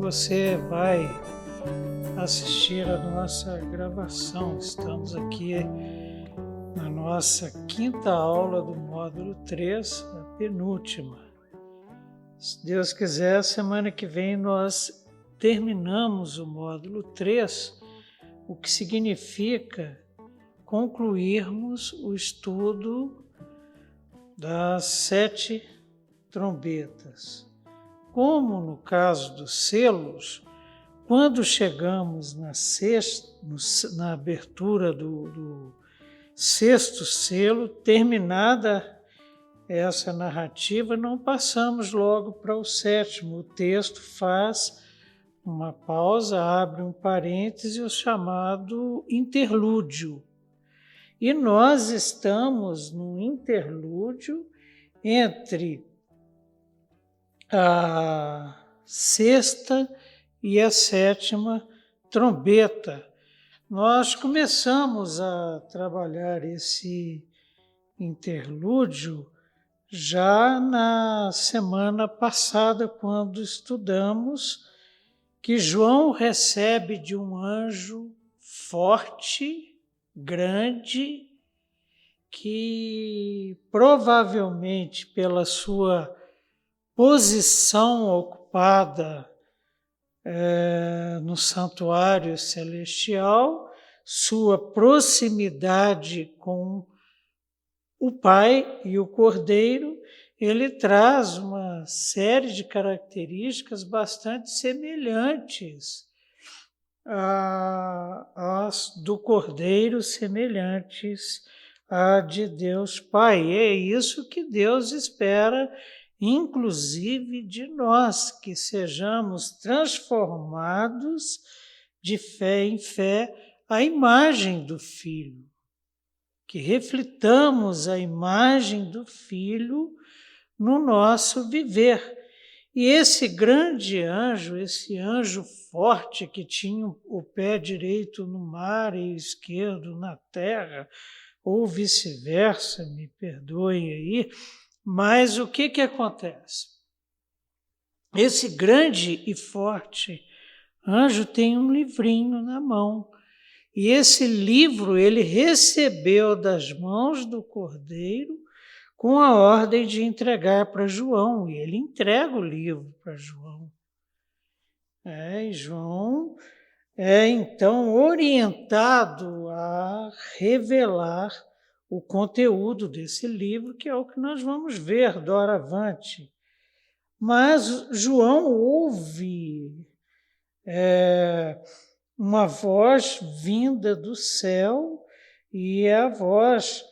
você vai assistir a nossa gravação. Estamos aqui na nossa quinta aula do módulo 3, a penúltima. Se Deus quiser, semana que vem nós terminamos o módulo 3, o que significa concluirmos o estudo das 7 trombetas. Como no caso dos selos, quando chegamos na abertura do sexto selo, terminada essa narrativa, não passamos logo para o sétimo. O texto faz uma pausa, abre um parêntese, o chamado interlúdio. E nós estamos no interlúdio entre a sexta e a sétima trombeta. Nós começamos a trabalhar esse interlúdio já na semana passada, quando estudamos que João recebe de um anjo forte, grande, que provavelmente pela sua posição ocupada no santuário celestial, sua proximidade com o Pai e o Cordeiro, ele traz uma série de características bastante semelhantes às do Cordeiro, semelhantes à de Deus Pai. E é isso que Deus espera, inclusive de nós, que sejamos transformados de fé em fé à imagem do Filho, que reflitamos a imagem do Filho no nosso viver. E esse grande anjo, esse anjo forte que tinha o pé direito no mar e o esquerdo na terra, ou vice-versa, me perdoem aí, mas o que acontece? Esse grande e forte anjo tem um livrinho na mão. E esse livro ele recebeu das mãos do Cordeiro com a ordem de entregar para João. E ele entrega o livro para João. E João é então orientado a revelar o conteúdo desse livro, que é o que nós vamos ver doravante. Mas João ouve uma voz vinda do céu, e é a voz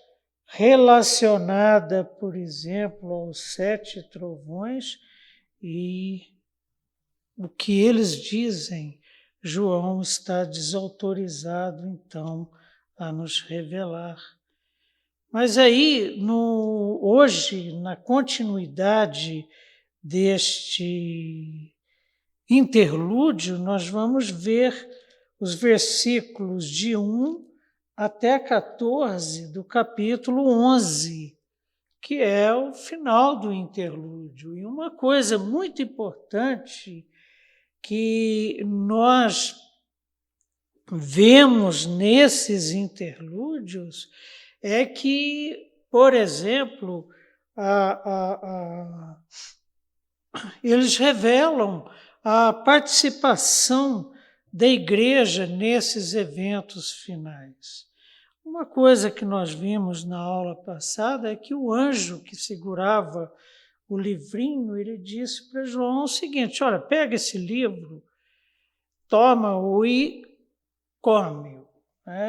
relacionada, por exemplo, aos 7 trovões, e o que eles dizem, João está desautorizado, então, a nos revelar. Mas aí, hoje, na continuidade deste interlúdio, nós vamos ver os versículos de 1 até 14 do capítulo 11, que é o final do interlúdio. E uma coisa muito importante que nós vemos nesses interlúdios é que, por exemplo, eles revelam a participação da igreja nesses eventos finais. Uma coisa que nós vimos na aula passada é que o anjo que segurava o livrinho, ele disse para João o seguinte: olha, pega esse livro, toma-o e come-o.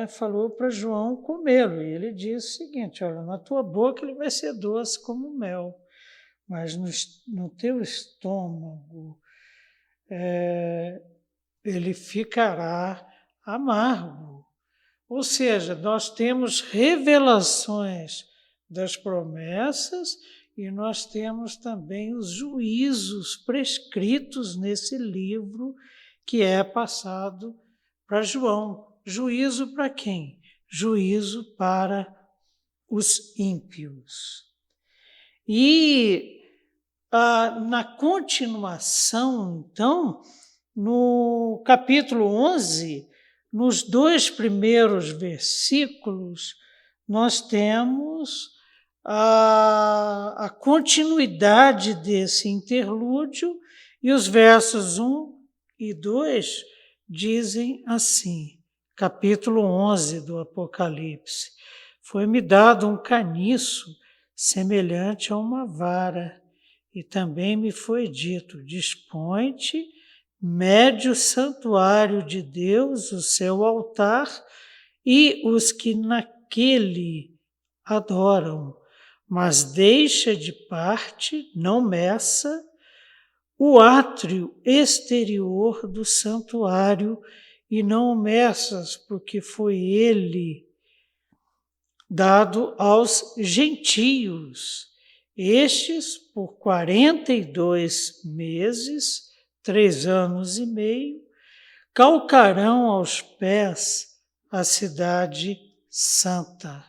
Falou para João comê-lo, e ele disse o seguinte: olha, na tua boca ele vai ser doce como mel, mas no teu estômago ele ficará amargo. Ou seja, nós temos revelações das promessas e nós temos também os juízos prescritos nesse livro que é passado para João. Juízo para quem? Juízo para os ímpios. E na continuação, então, No capítulo 11, nos 2 primeiros versículos, nós temos a continuidade desse interlúdio, e os versos 1 e 2 dizem assim, capítulo 11 do Apocalipse: foi-me dado um caniço semelhante a uma vara, e também me foi dito: dispõe-te, mede o santuário de Deus, o seu altar, e os que naquele adoram, mas deixa de parte, não meça, o átrio exterior do santuário, e não o meças, porque foi ele dado aos gentios, estes por 42 meses, 3 anos e meio, calcarão aos pés a cidade santa.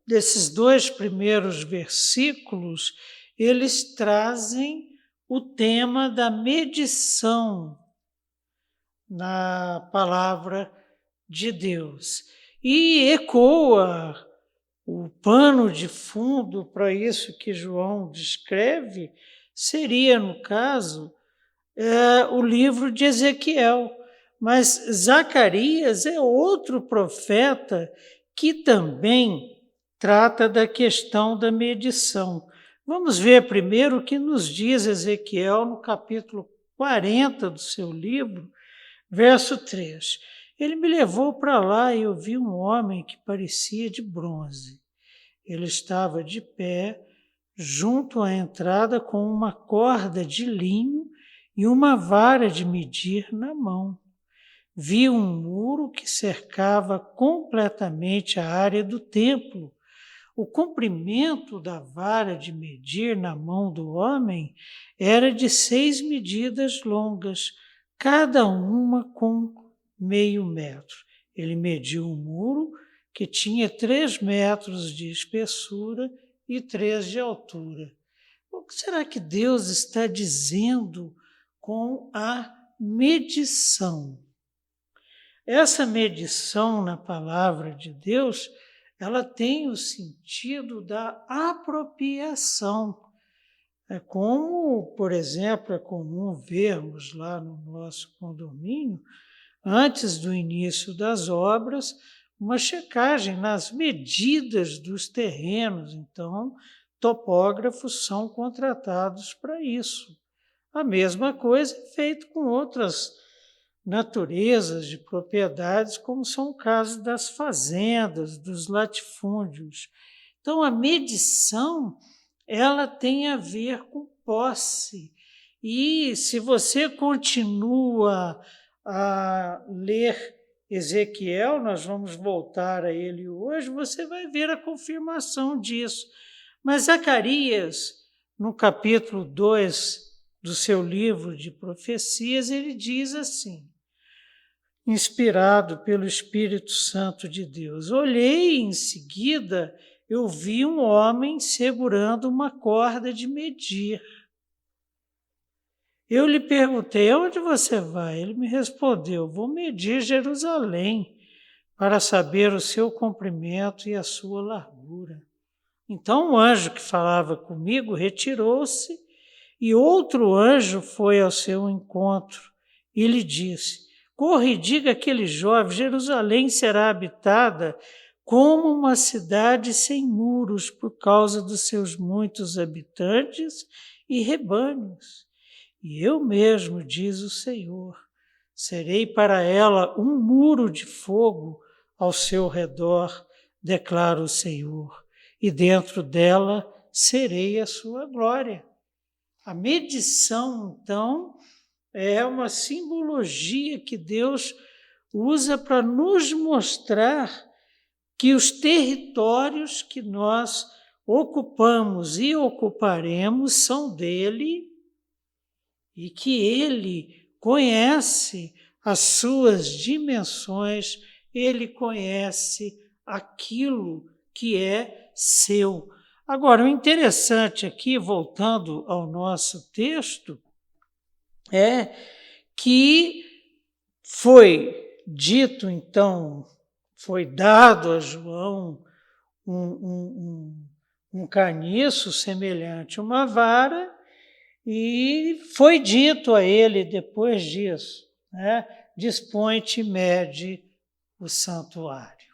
Desses 2 primeiros versículos, eles trazem o tema da medição na palavra de Deus. E ecoa o pano de fundo para isso que João descreve, seria, no caso, o livro de Ezequiel. Mas Zacarias é outro profeta que também trata da questão da medição. Vamos ver primeiro o que nos diz Ezequiel no capítulo 40 do seu livro, verso 3. Ele me levou para lá e eu vi um homem que parecia de bronze. Ele estava de pé junto à entrada com uma corda de linho e uma vara de medir na mão. Vi um muro que cercava completamente a área do templo. O comprimento da vara de medir na mão do homem era de 6 medidas longas, cada uma com meio metro. Ele mediu o muro, que tinha 3 metros de espessura e 3 de altura. O que será que Deus está dizendo com a medição? Essa medição na palavra de Deus, ela tem o sentido da apropriação. É como, por exemplo, é comum vermos lá no nosso condomínio, antes do início das obras, uma checagem nas medidas dos terrenos. Então, topógrafos são contratados para isso. A mesma coisa é feito com outras naturezas de propriedades, como são o caso das fazendas, dos latifúndios. Então, a medição, ela tem a ver com posse. E se você continua a ler Ezequiel, nós vamos voltar a ele hoje, você vai ver a confirmação disso. Mas Zacarias, no capítulo 2 do seu livro de profecias, ele diz assim, inspirado pelo Espírito Santo de Deus: olhei e em seguida eu vi um homem segurando uma corda de medir. Eu lhe perguntei: aonde você vai? Ele me respondeu: vou medir Jerusalém para saber o seu comprimento e a sua largura. Então o anjo que falava comigo retirou-se e outro anjo foi ao seu encontro e lhe disse: corre e diga àquele jovem: Jerusalém será habitada como uma cidade sem muros por causa dos seus muitos habitantes e rebanhos. E eu mesmo, diz o Senhor, serei para ela um muro de fogo ao seu redor, declara o Senhor, e dentro dela serei a sua glória. A medição, então, é uma simbologia que Deus usa para nos mostrar que os territórios que nós ocupamos e ocuparemos são dele e que ele conhece as suas dimensões, ele conhece aquilo que é seu. Agora, o interessante aqui, voltando ao nosso texto, é que foi dito, então, foi dado a João um caniço semelhante a uma vara, e foi dito a ele depois disso, né? Dispõe-te e mede o santuário.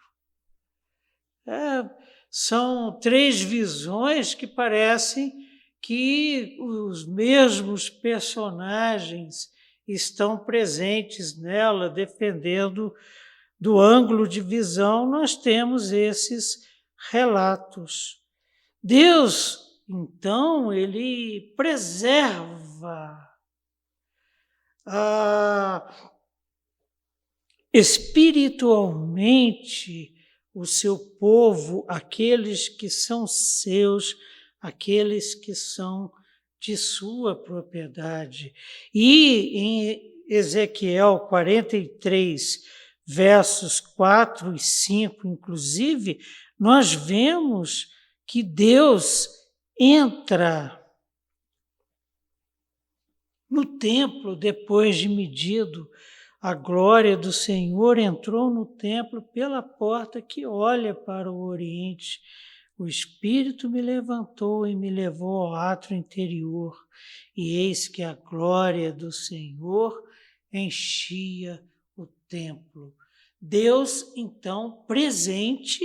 São três visões que parecem que os mesmos personagens estão presentes nela, dependendo do ângulo de visão, nós temos esses relatos. Deus, então, ele preserva espiritualmente o seu povo, aqueles que são seus, aqueles que são de sua propriedade. E em Ezequiel 43, versos 4 e 5, inclusive, nós vemos que Deus entra no templo depois de medido. A glória do Senhor entrou no templo pela porta que olha para o oriente. O Espírito me levantou e me levou ao átrio interior, e eis que a glória do Senhor enchia o templo. Deus, então, presente,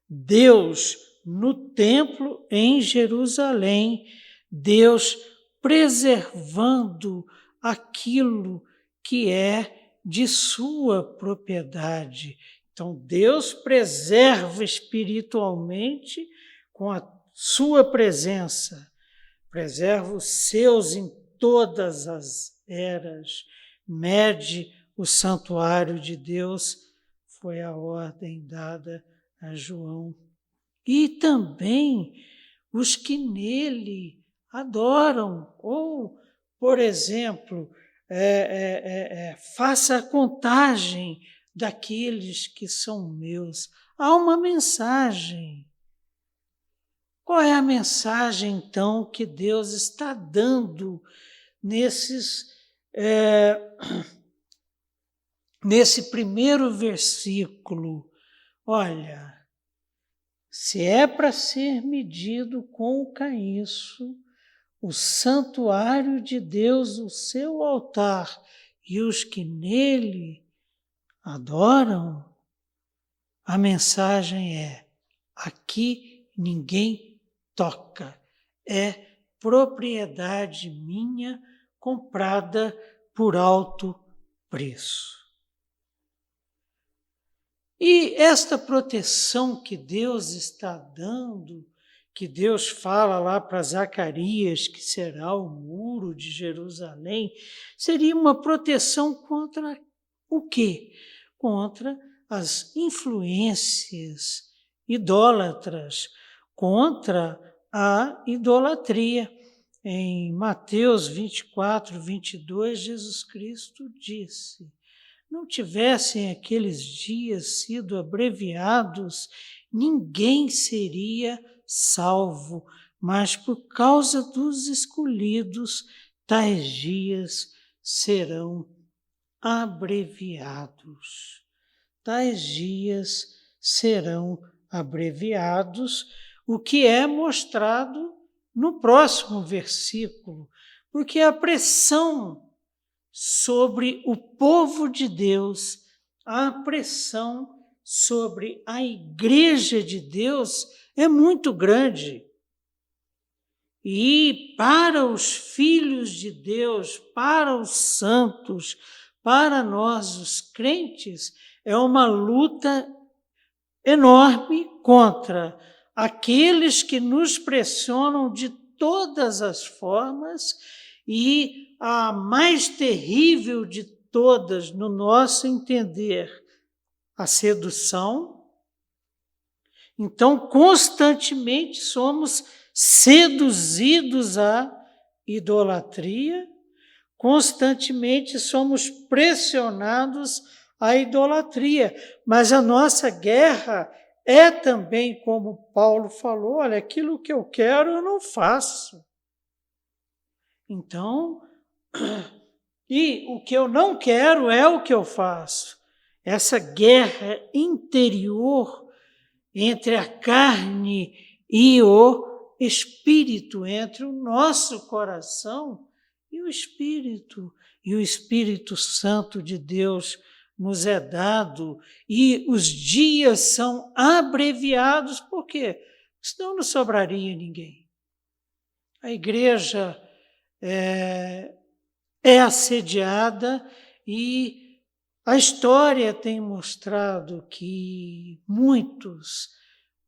Deus no templo em Jerusalém, Deus preservando aquilo que é de sua propriedade. Então, Deus preserva espiritualmente com a sua presença, preserva os seus em todas as eras, mede o santuário de Deus, foi a ordem dada a João. E também os que nele adoram, ou, por exemplo, faça a contagem daqueles que são meus. Há uma mensagem. Qual é a mensagem, então, que Deus está dando nesse primeiro versículo? Olha, se é para ser medido com o caniço, o santuário de Deus, o seu altar, e os que nele adoram, a mensagem é: aqui ninguém toca, é propriedade minha, comprada por alto preço. E esta proteção que Deus está dando, que Deus fala lá para Zacarias, que será o muro de Jerusalém, seria uma proteção contra o quê? Contra as influências idólatras, contra a idolatria. Em Mateus 24, 22, Jesus Cristo disse: não tivessem aqueles dias sido abreviados, ninguém seria salvo, mas por causa dos escolhidos, tais dias serão abreviados. Tais dias serão abreviados, o que é mostrado no próximo versículo, porque a pressão sobre o povo de Deus, a pressão sobre a igreja de Deus é muito grande. E para os filhos de Deus, para os santos, para nós os crentes, é uma luta enorme contra aqueles que nos pressionam de todas as formas, e a mais terrível de todas, no nosso entender, a sedução. Então, constantemente somos seduzidos à idolatria, constantemente somos pressionados à idolatria, mas a nossa guerra é também como Paulo falou, olha, aquilo que eu quero eu não faço. Então, e o que eu não quero é o que eu faço. Essa guerra interior entre a carne e o espírito, entre o nosso coração e o espírito. E o Espírito Santo de Deus nos é dado, e os dias são abreviados, por quê? Senão não sobraria ninguém. A igreja é assediada e a história tem mostrado que muitos,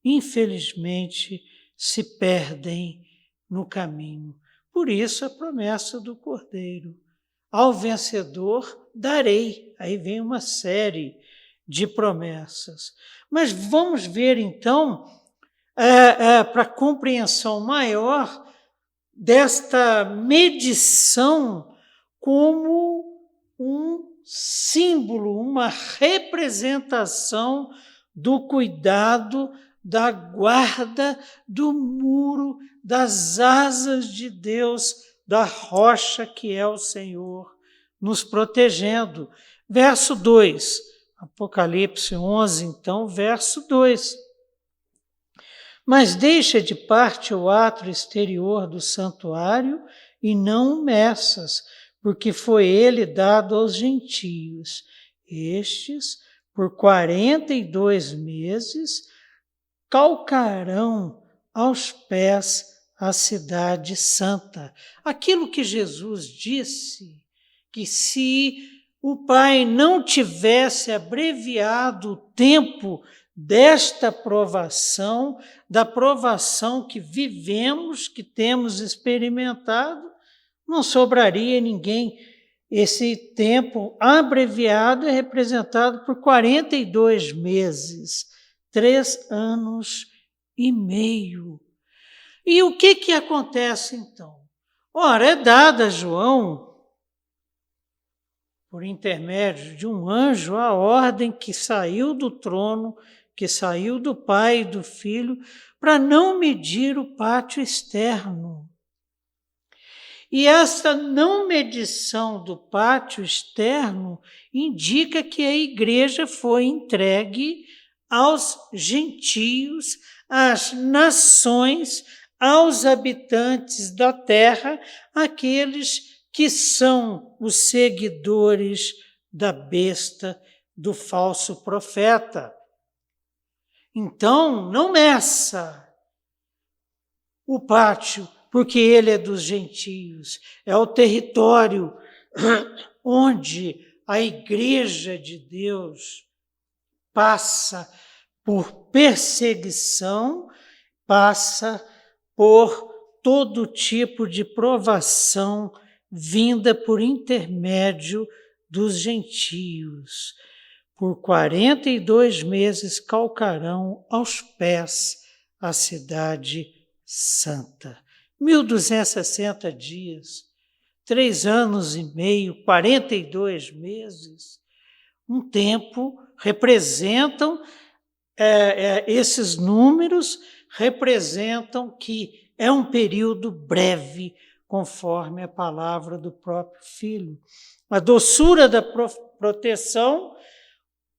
infelizmente, se perdem no caminho. Por isso a promessa do Cordeiro. Ao vencedor darei. Aí vem uma série de promessas. Mas vamos ver então, para compreensão maior desta medição como um símbolo, uma representação do cuidado, da guarda, do muro, das asas de Deus, da rocha que é o Senhor, nos protegendo. Verso 2, Apocalipse 11, então, verso 2. Mas deixa de parte o átrio exterior do santuário e não o meças, porque foi ele dado aos gentios. Estes, por 42 meses, calcarão aos pés a cidade santa. Aquilo que Jesus disse, que se o Pai não tivesse abreviado o tempo desta provação, da provação que vivemos, que temos experimentado, não sobraria ninguém. Esse tempo abreviado é representado por 42 meses, 3 anos e meio. E o que acontece então? Ora, é dada a João, por intermédio de um anjo, a ordem que saiu do trono, que saiu do Pai e do Filho, para não medir o pátio externo. E essa não medição do pátio externo indica que a igreja foi entregue aos gentios, às nações, aos habitantes da terra, aqueles que são os seguidores da besta, do falso profeta. Então, não meça o pátio, porque ele é dos gentios, é o território onde a igreja de Deus passa por perseguição, passa por todo tipo de provação vinda por intermédio dos gentios. Por 42 meses calcarão aos pés a cidade santa. 1260 dias, 3 anos e meio, 42 meses, um tempo, representam, esses números representam que é um período breve, conforme a palavra do próprio Filho. A doçura da proteção,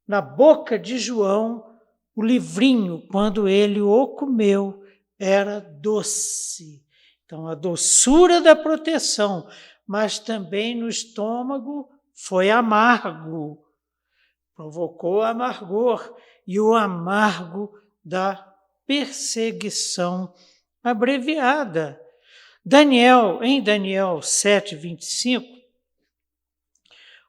na boca de João, o livrinho, quando ele o comeu, era doce. Então, a doçura da proteção, mas também no estômago foi amargo, provocou amargor, e o amargo da perseguição abreviada. Em Daniel 7, 25,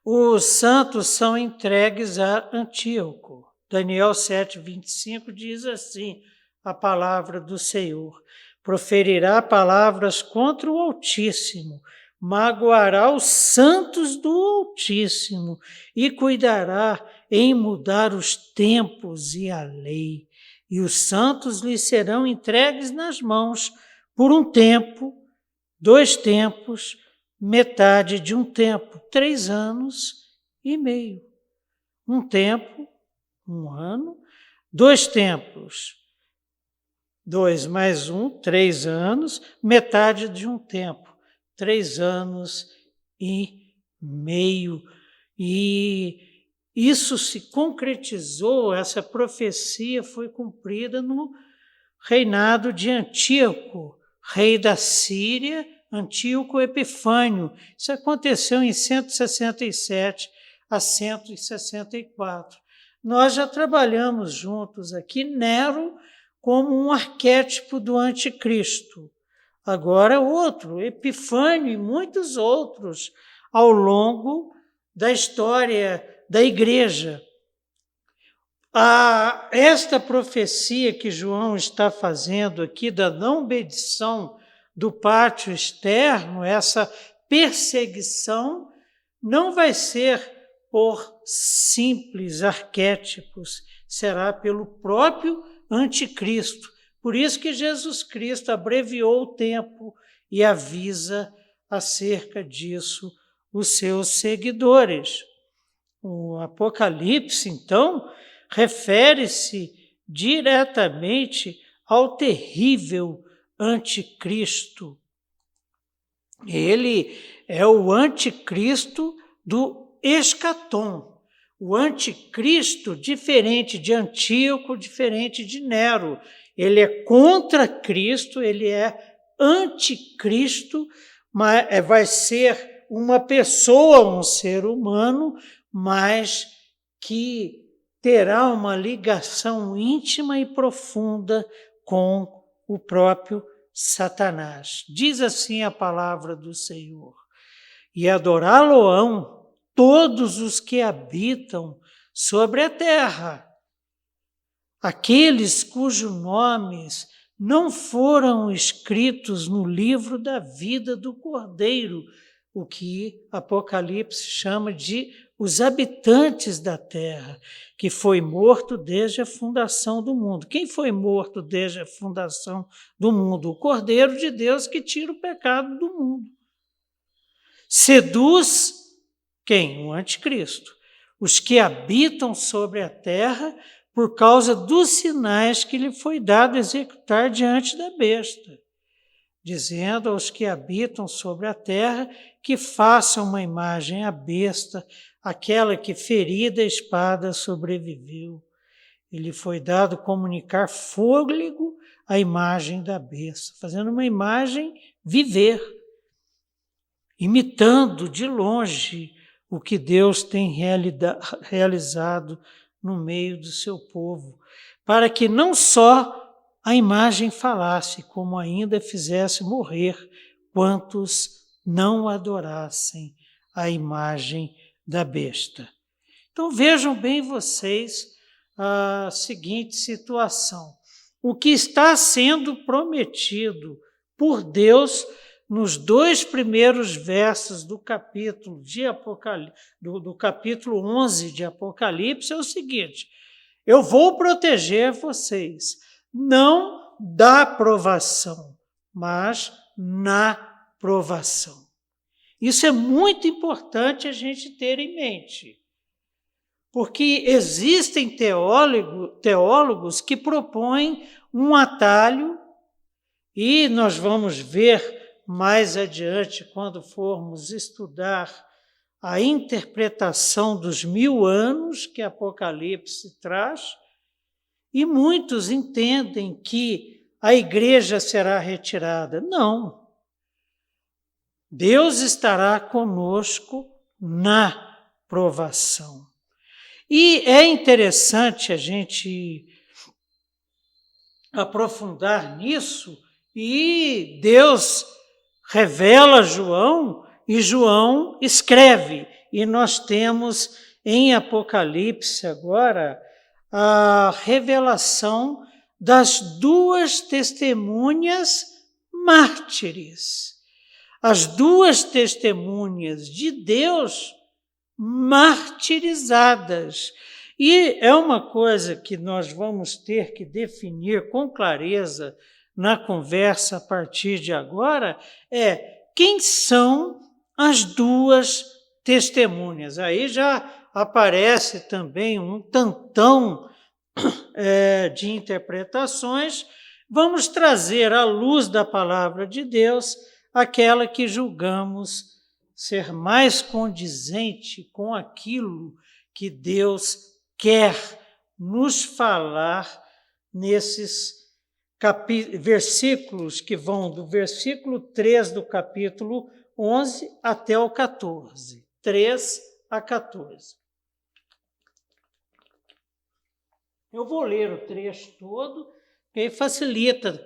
os santos são entregues a Antíoco. Daniel 7, 25 diz assim, a palavra do Senhor: proferirá palavras contra o Altíssimo, magoará os santos do Altíssimo e cuidará em mudar os tempos e a lei. E os santos lhe serão entregues nas mãos por um tempo, 2 tempos, metade de um tempo, 3 anos e meio. Um tempo, 1 ano, 2 tempos. 2 mais 1, 3 anos, metade de um tempo. 3 anos e meio. E isso se concretizou, essa profecia foi cumprida no reinado de Antíoco, rei da Síria, Antíoco Epifânio. Isso aconteceu em 167 a 164. Nós já trabalhamos juntos aqui Nero como um arquétipo do anticristo. Agora outro, Epifânio e muitos outros ao longo da história da igreja. Esta profecia que João está fazendo aqui da não bendição do pátio externo, essa perseguição, não vai ser por simples arquétipos, será pelo próprio anticristo. Por isso que Jesus Cristo abreviou o tempo e avisa acerca disso os seus seguidores. O Apocalipse, então, refere-se diretamente ao terrível anticristo. Ele é o anticristo do escatom. O anticristo, diferente de Antíoco, diferente de Nero. Ele é contra Cristo, ele é anticristo, mas vai ser uma pessoa, um ser humano, mas que terá uma ligação íntima e profunda com o próprio Satanás. Diz assim a palavra do Senhor: e adorá-lo-ão todos os que habitam sobre a terra, aqueles cujos nomes não foram escritos no livro da vida do Cordeiro, o que Apocalipse chama de os habitantes da terra, que foi morto desde a fundação do mundo. Quem foi morto desde a fundação do mundo? O Cordeiro de Deus que tira o pecado do mundo. Seduz quem? O anticristo. Os que habitam sobre a terra por causa dos sinais que lhe foi dado executar diante da besta, dizendo aos que habitam sobre a terra que façam uma imagem à besta, aquela que ferida a espada sobreviveu. Ele foi dado comunicar fôlego à imagem da besta, fazendo uma imagem viver, imitando de longe o que Deus tem realizado no meio do seu povo, para que não só a imagem falasse, como ainda fizesse morrer quantos não adorassem a imagem da besta. Então vejam bem vocês a seguinte situação. O que está sendo prometido por Deus nos 2 primeiros versos do capítulo, do capítulo 11 de Apocalipse é o seguinte: eu vou proteger vocês, não da provação, mas na provação. Isso é muito importante a gente ter em mente, porque existem teólogos que propõem um atalho, e nós vamos ver mais adiante, quando formos estudar a interpretação dos 1000 anos que Apocalipse traz, e muitos entendem que a igreja será retirada. Não. Deus estará conosco na provação. E é interessante a gente aprofundar nisso, e Deus revela a João, e João escreve. E nós temos em Apocalipse agora a revelação das 2 testemunhas mártires. As 2 testemunhas de Deus martirizadas. E é uma coisa que nós vamos ter que definir com clareza na conversa a partir de agora, quem são as 2 testemunhas. Aí já aparece também um tantão de interpretações, vamos trazer à luz da palavra de Deus aquela que julgamos ser mais condizente com aquilo que Deus quer nos falar nesses versículos que vão do versículo 3 do capítulo 11 até o 14, 3 a 14. Eu vou ler o trecho todo, que aí facilita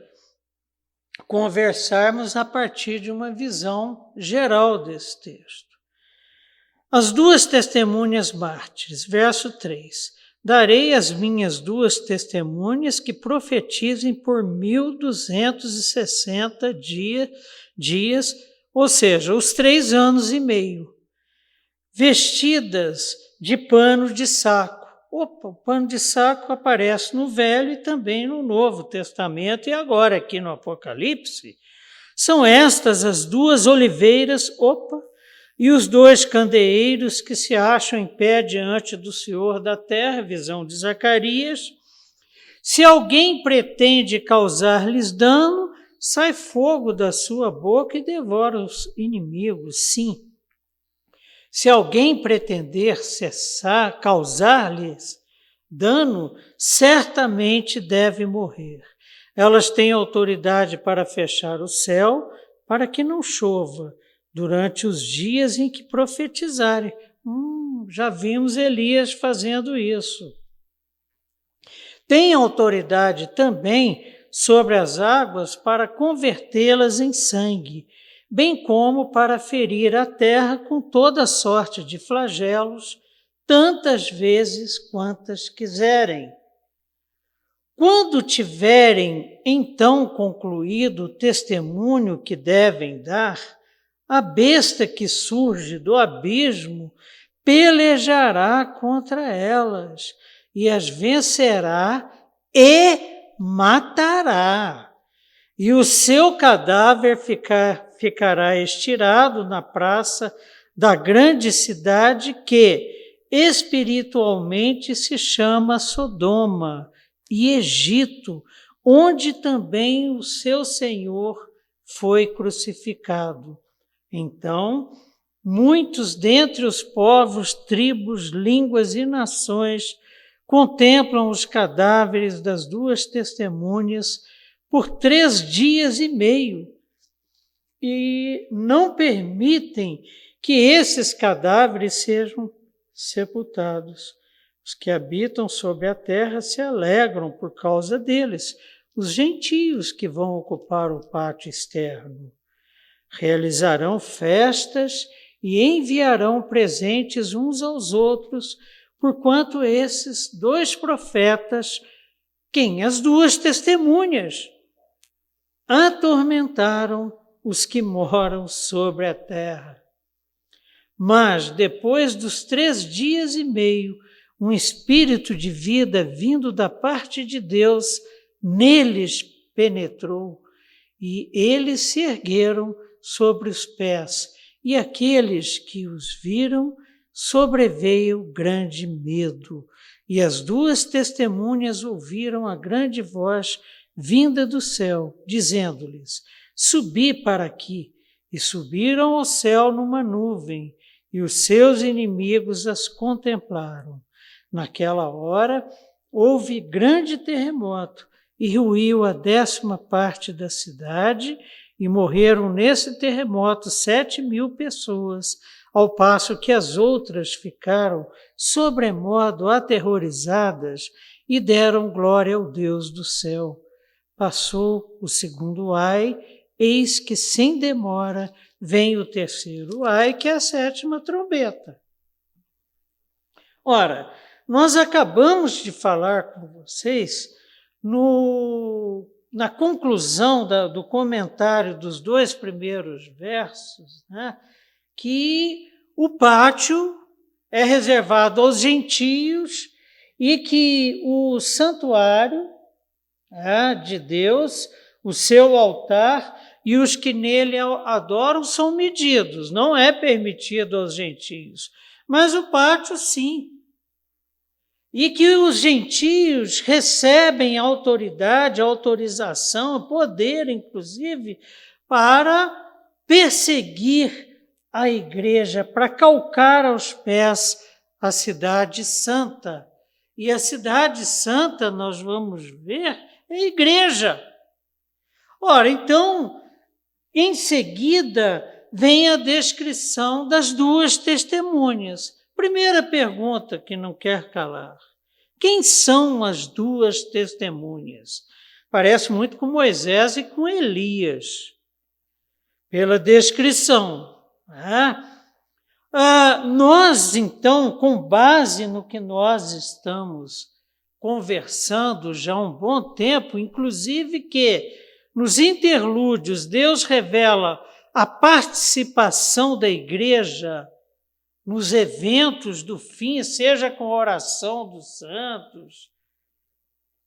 conversarmos a partir de uma visão geral desse texto. As duas testemunhas mártires, verso 3. Darei as minhas duas testemunhas que profetizem por 1260 dias, ou seja, os 3 anos e meio, vestidas de pano de saco. O pano de saco aparece no Velho e também no Novo Testamento, e agora aqui no Apocalipse. São estas as duas oliveiras, e os 2 candeeiros que se acham em pé diante do Senhor da terra, visão de Zacarias. Se alguém pretende causar-lhes dano, sai fogo da sua boca e devora os inimigos, sim. Se alguém pretender causar-lhes dano, certamente deve morrer. Elas têm autoridade para fechar o céu, para que não chova durante os dias em que profetizarem. Já vimos Elias fazendo isso. Tem autoridade também sobre as águas para convertê-las em sangue, bem como para ferir a terra com toda sorte de flagelos, tantas vezes quantas quiserem. Quando tiverem então concluído o testemunho que devem dar, a besta que surge do abismo pelejará contra elas e as vencerá e matará. E o seu cadáver ficará estirado na praça da grande cidade que espiritualmente se chama Sodoma e Egito, onde também o seu Senhor foi crucificado. Então, muitos dentre os povos, tribos, línguas e nações contemplam os cadáveres das duas testemunhas por 3 dias e meio e não permitem que esses cadáveres sejam sepultados. Os que habitam sobre a terra se alegram por causa deles, os gentios que vão ocupar o pátio externo. Realizarão festas e enviarão presentes uns aos outros, porquanto esses 2 profetas, as 2 testemunhas, atormentaram os que moram sobre a terra. Mas, depois dos 3 dias e meio, um espírito de vida vindo da parte de Deus neles penetrou, e eles se ergueram sobre os pés, e aqueles que os viram sobreveio grande medo. E as 2 testemunhas ouviram a grande voz vinda do céu, dizendo-lhes: subi para aqui. E subiram ao céu numa nuvem, e os seus inimigos as contemplaram. Naquela hora houve grande terremoto, e ruiu a 10ª parte da cidade, e morreram nesse terremoto 7.000 pessoas, ao passo que as outras ficaram sobremodo aterrorizadas e deram glória ao Deus do céu. Passou o 2º ai, eis que sem demora vem o 3º ai, que é a 7ª trombeta. Ora, nós acabamos de falar com vocês na conclusão do comentário dos 2 primeiros versos, que o pátio é reservado aos gentios e que o santuário de Deus, o seu altar e os que nele adoram são medidos, não é permitido aos gentios. Mas o pátio, sim. e que os gentios recebem autoridade, autorização, poder, inclusive, para perseguir a igreja, para calcar aos pés a cidade santa. E a cidade santa, nós vamos ver, é a igreja. Ora, então, em seguida, vem a descrição das duas testemunhas. Primeira pergunta que não quer calar. Quem são as duas testemunhas? Parece muito com Moisés e com Elias, pela descrição. Nós, então, com base no que nós estamos conversando já há um bom tempo, inclusive que nos interlúdios Deus revela a participação da igreja nos eventos do fim, seja com a oração dos santos,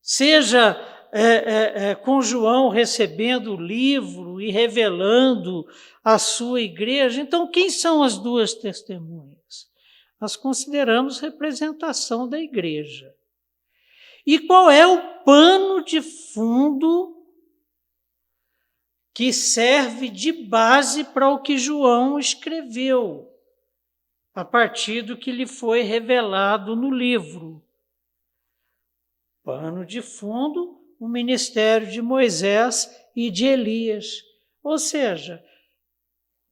seja com João recebendo o livro e revelando a sua igreja. Então, quem são as duas testemunhas? Nós consideramos representação da igreja. E qual é o pano de fundo que serve de base para o que João escreveu, a partir do que lhe foi revelado no livro? Pano de fundo, o ministério de Moisés e de Elias. Ou seja,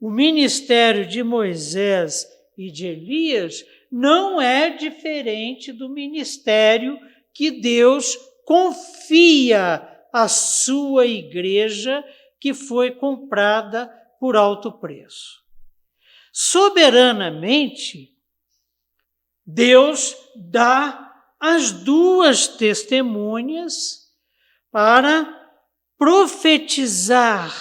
o ministério de Moisés e de Elias não é diferente do ministério que Deus confia à sua igreja, que foi comprada por alto preço. Soberanamente, Deus dá as duas testemunhas para profetizar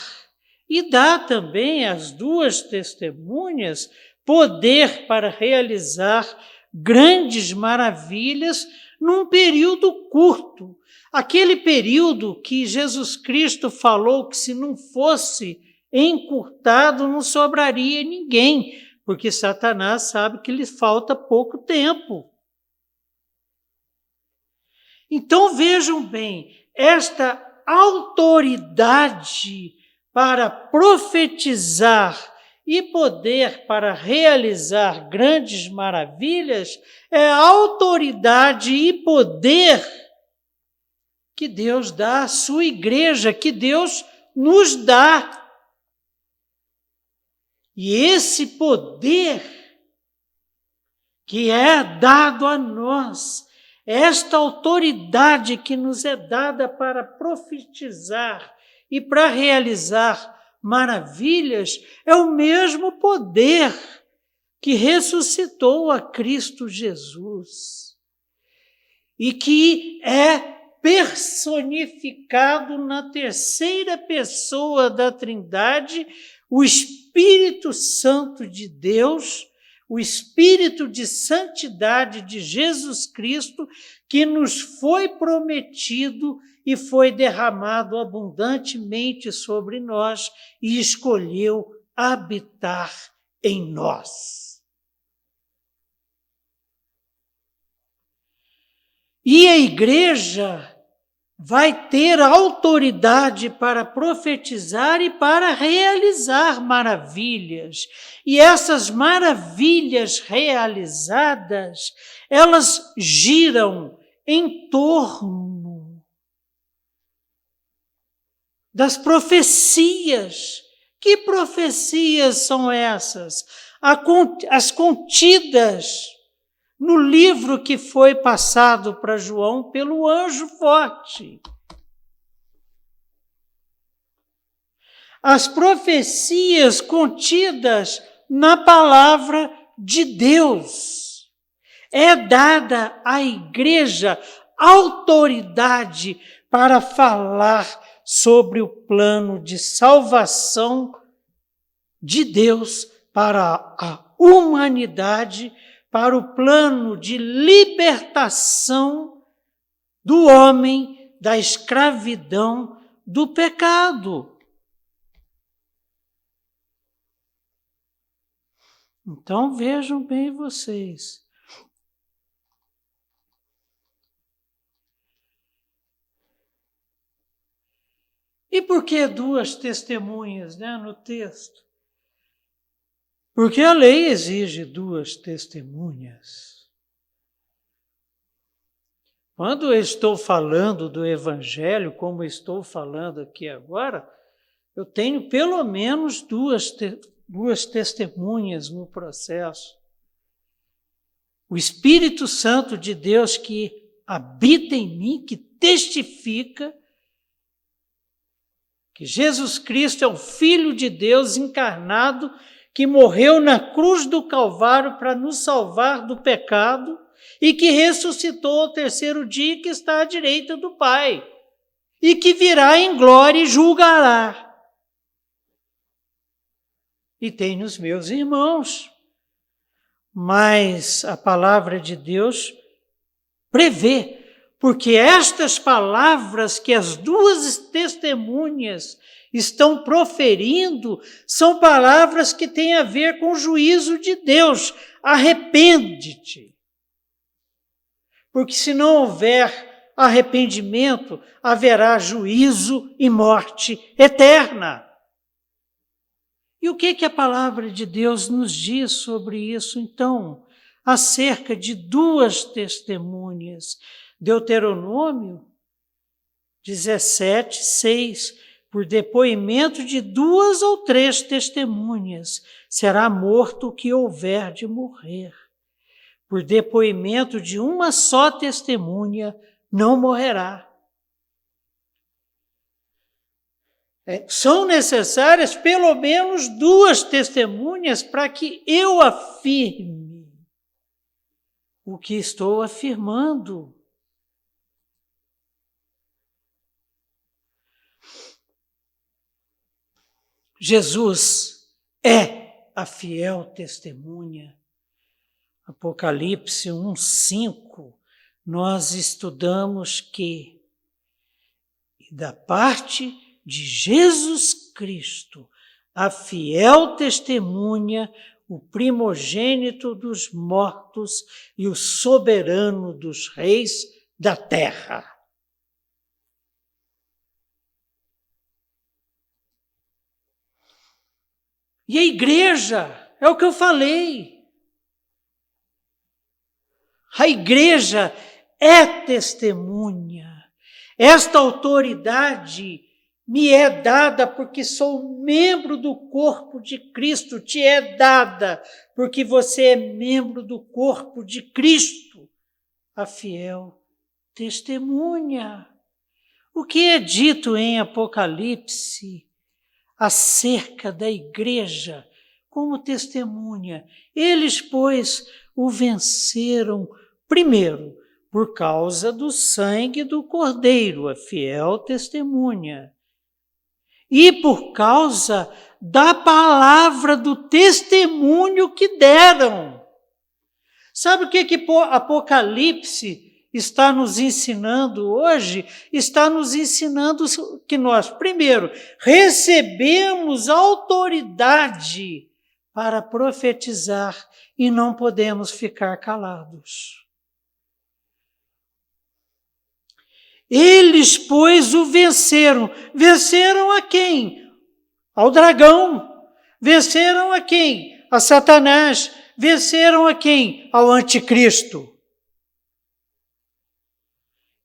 e dá também às duas testemunhas poder para realizar grandes maravilhas num período curto. Aquele período que Jesus Cristo falou que, se não fosse encurtado, não sobraria ninguém, porque Satanás sabe que lhe falta pouco tempo. Então vejam bem, esta autoridade para profetizar e poder para realizar grandes maravilhas é a autoridade e poder que Deus dá à sua igreja, que Deus nos dá. E esse poder que é dado a nós, esta autoridade que nos é dada para profetizar e para realizar maravilhas, é o mesmo poder que ressuscitou a Cristo Jesus e que é personificado na terceira pessoa da Trindade, o Espírito Santo de Deus, o Espírito de santidade de Jesus Cristo, que nos foi prometido e foi derramado abundantemente sobre nós e escolheu habitar em nós. E a igreja vai ter autoridade para profetizar e para realizar maravilhas. E essas maravilhas realizadas, elas giram em torno das profecias. Que profecias são essas? As contidas no livro que foi passado para João pelo anjo forte. As profecias contidas na palavra de Deus. É dada à igreja autoridade para falar sobre o plano de salvação de Deus para a humanidade, para o plano de libertação do homem da escravidão do pecado. Então vejam bem vocês. E por que duas testemunhas, no texto? Porque a lei exige duas testemunhas. Quando eu estou falando do Evangelho, como estou falando aqui agora, eu tenho pelo menos duas testemunhas no processo. O Espírito Santo de Deus que habita em mim, que testifica que Jesus Cristo é o Filho de Deus encarnado, que morreu na cruz do Calvário para nos salvar do pecado e que ressuscitou ao terceiro dia e que está à direita do Pai e que virá em glória e julgará. E tenho os meus irmãos, mas a palavra de Deus prevê, porque estas palavras que as duas testemunhas estão proferindo são palavras que têm a ver com o juízo de Deus. Arrepende-te. Porque se não houver arrependimento, haverá juízo e morte eterna. E o que a palavra de Deus nos diz sobre isso, então? Acerca de duas testemunhas. Deuteronômio 17, 6. Por depoimento de duas ou três testemunhas, será morto o que houver de morrer. Por depoimento de uma só testemunha, não morrerá. São necessárias pelo menos duas testemunhas para que eu afirme o que estou afirmando. Jesus é a fiel testemunha. Apocalipse 1:5, nós estudamos que da parte de Jesus Cristo, a fiel testemunha, o primogênito dos mortos e o soberano dos reis da terra. E a igreja, é o que eu falei. A igreja é testemunha. Esta autoridade me é dada porque sou membro do corpo de Cristo. Te é dada porque você é membro do corpo de Cristo. A fiel testemunha. O que é dito em Apocalipse acerca da igreja como testemunha? Eles, pois, o venceram, primeiro, por causa do sangue do Cordeiro, a fiel testemunha, e por causa da palavra do testemunho que deram. Sabe o que Apocalipse está nos ensinando hoje? Está nos ensinando que nós, primeiro, recebemos autoridade para profetizar e não podemos ficar calados. Eles, pois, o venceram. Venceram a quem? Ao dragão. Venceram a quem? A Satanás. Venceram a quem? Ao anticristo.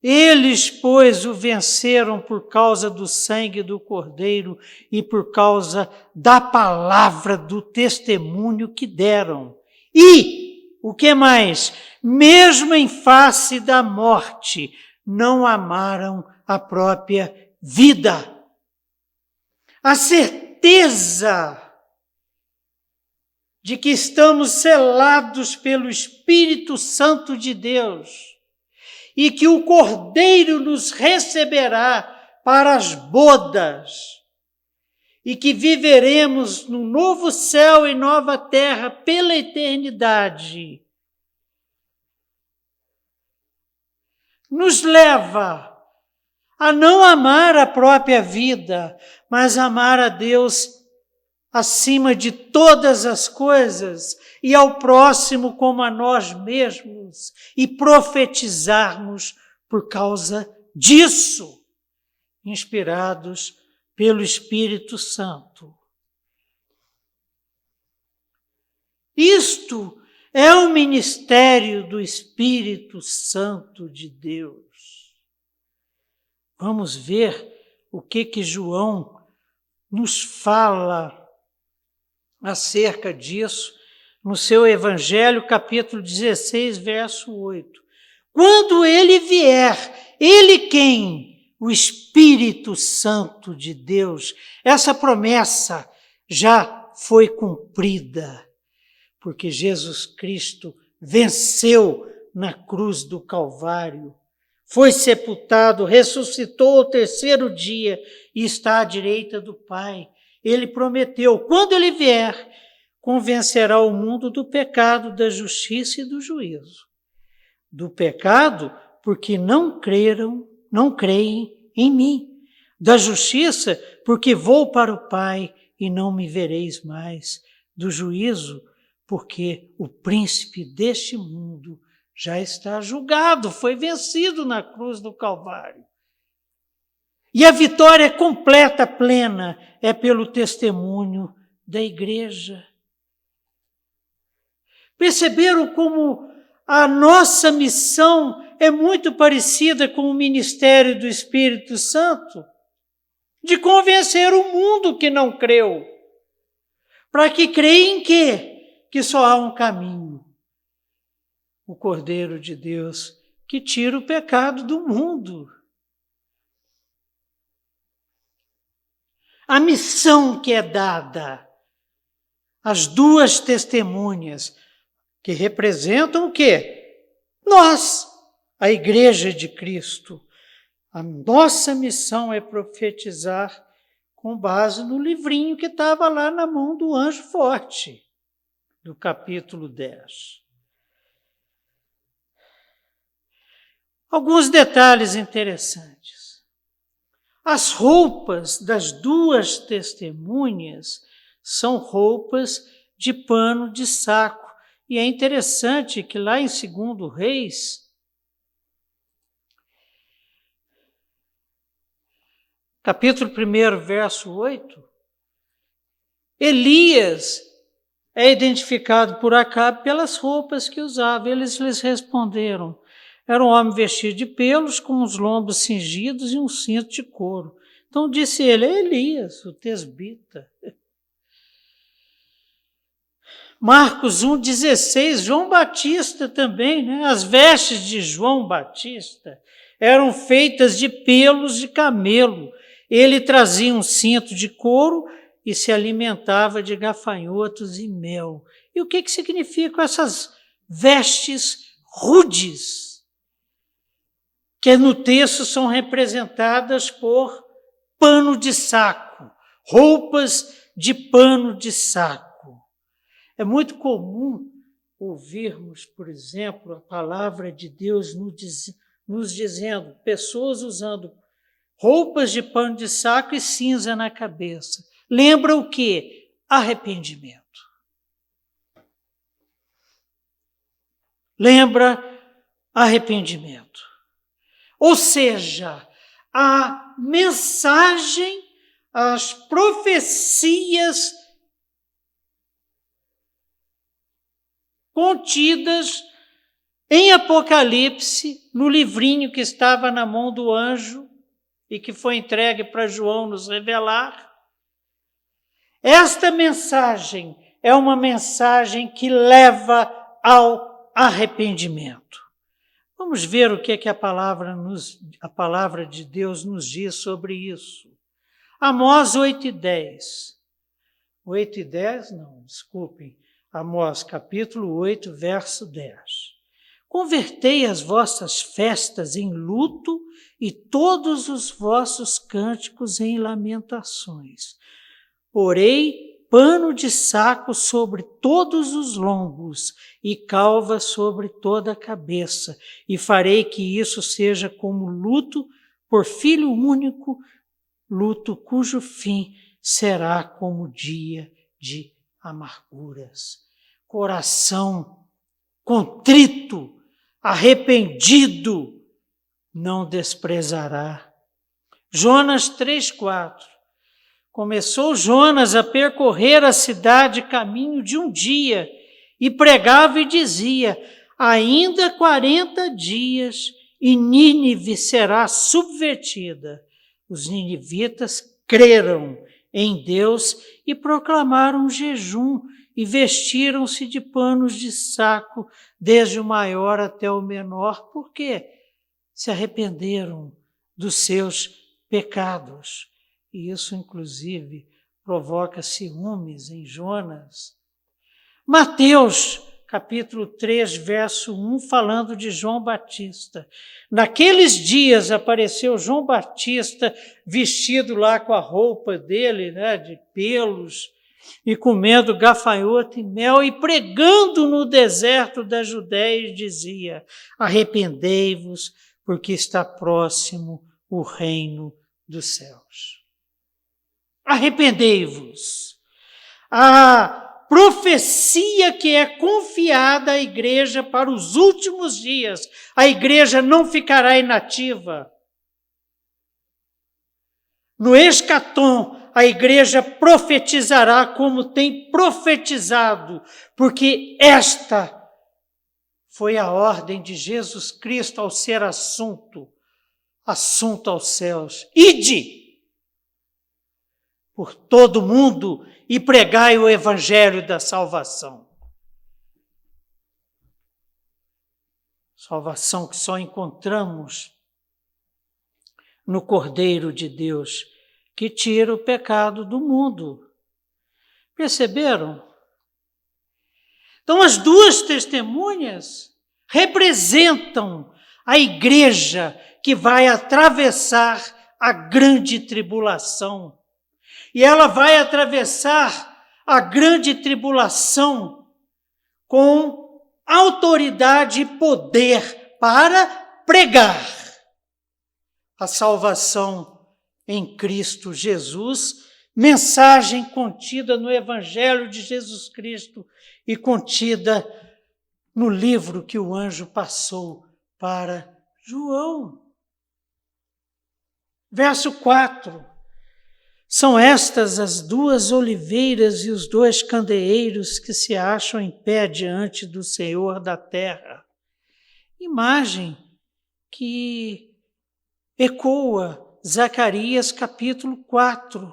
Eles, pois, o venceram por causa do sangue do Cordeiro e por causa da palavra do testemunho que deram. E, o que mais? Mesmo em face da morte, não amaram a própria vida. A certeza de que estamos selados pelo Espírito Santo de Deus e que o Cordeiro nos receberá para as bodas e que viveremos no novo céu e nova terra pela eternidade, nos leva a não amar a própria vida, mas amar a Deus acima de todas as coisas e ao próximo como a nós mesmos e profetizarmos por causa disso, inspirados pelo Espírito Santo. Isto é o ministério do Espírito Santo de Deus. Vamos ver o que João nos fala acerca disso no seu Evangelho, capítulo 16, verso 8. Quando ele vier, ele quem? O Espírito Santo de Deus. Essa promessa já foi cumprida, porque Jesus Cristo venceu na cruz do Calvário, foi sepultado, ressuscitou ao terceiro dia e está à direita do Pai. Ele prometeu, quando ele vier, convencerá o mundo do pecado, da justiça e do juízo. Do pecado, porque não creem em mim. Da justiça, porque vou para o Pai e não me vereis mais. Do juízo, porque o príncipe deste mundo já está julgado, foi vencido na cruz do Calvário. E a vitória completa, plena, é pelo testemunho da igreja. Perceberam como a nossa missão é muito parecida com o ministério do Espírito Santo? De convencer o mundo que não creu. Para que creia em quê? Que só há um caminho. O Cordeiro de Deus que tira o pecado do mundo. A missão que é dada às duas testemunhas, que representam o quê? Nós, a Igreja de Cristo. A nossa missão é profetizar com base no livrinho que estava lá na mão do anjo forte, do capítulo 10. Alguns detalhes interessantes. As roupas das duas testemunhas são roupas de pano de saco. E é interessante que lá em 2 Reis, capítulo 1, verso 8, Elias é identificado por Acabe pelas roupas que usava. Eles lhes responderam: era um homem vestido de pelos, com os lombos cingidos e um cinto de couro. Então disse ele: é Elias, o tesbita. Marcos 1,16, João Batista também, né? As vestes de João Batista eram feitas de pelos de camelo. Ele trazia um cinto de couro e se alimentava de gafanhotos e mel. E o que significam essas vestes rudes? Que no texto são representadas por pano de saco, roupas de pano de saco. É muito comum ouvirmos, por exemplo, a palavra de Deus nos dizendo, pessoas usando roupas de pano de saco e cinza na cabeça. Lembra o quê? Arrependimento. Lembra arrependimento. Ou seja, a mensagem, as profecias contidas em Apocalipse, no livrinho que estava na mão do anjo e que foi entregue para João nos revelar. Esta mensagem é uma mensagem que leva ao arrependimento. Vamos ver o que a palavra de Deus nos diz sobre isso. Amós 8:10. 8:10? Não, desculpem. Amós, capítulo 8, verso 10. Convertei as vossas festas em luto e todos os vossos cânticos em lamentações. Porei pano de saco sobre todos os lombos e calva sobre toda a cabeça, e farei que isso seja como luto por filho único, luto cujo fim será como dia de amarguras. Coração contrito, arrependido, não desprezará. Jonas 3:4. Começou Jonas a percorrer a cidade caminho de um dia e pregava e dizia: ainda 40 dias e Nínive será subvertida. Os ninivitas creram em Deus e proclamaram jejum e vestiram-se de panos de saco, desde o maior até o menor, porque se arrependeram dos seus pecados. E isso, inclusive, provoca ciúmes em Jonas. Mateus, capítulo 3, verso 1, falando de João Batista. Naqueles dias apareceu João Batista vestido lá com a roupa dele, né, de pelos, e comendo gafanhoto e mel, e pregando no deserto da Judéia, e dizia: arrependei-vos, porque está próximo o reino dos céus. Arrependei-vos. A profecia que é confiada à igreja para os últimos dias. A igreja não ficará inativa. No escatom, a igreja profetizará como tem profetizado, porque esta foi a ordem de Jesus Cristo ao ser assunto aos céus. Ide por todo mundo e pregai o evangelho da salvação. Salvação que só encontramos no Cordeiro de Deus, que tira o pecado do mundo. Perceberam? Então, as duas testemunhas representam a igreja que vai atravessar a grande tribulação. E ela vai atravessar a grande tribulação com autoridade e poder para pregar a salvação em Cristo Jesus, mensagem contida no Evangelho de Jesus Cristo e contida no livro que o anjo passou para João. Verso 4. São estas as duas oliveiras e os dois candeeiros que se acham em pé diante do Senhor da terra. Imagem que ecoa Zacarias capítulo 4,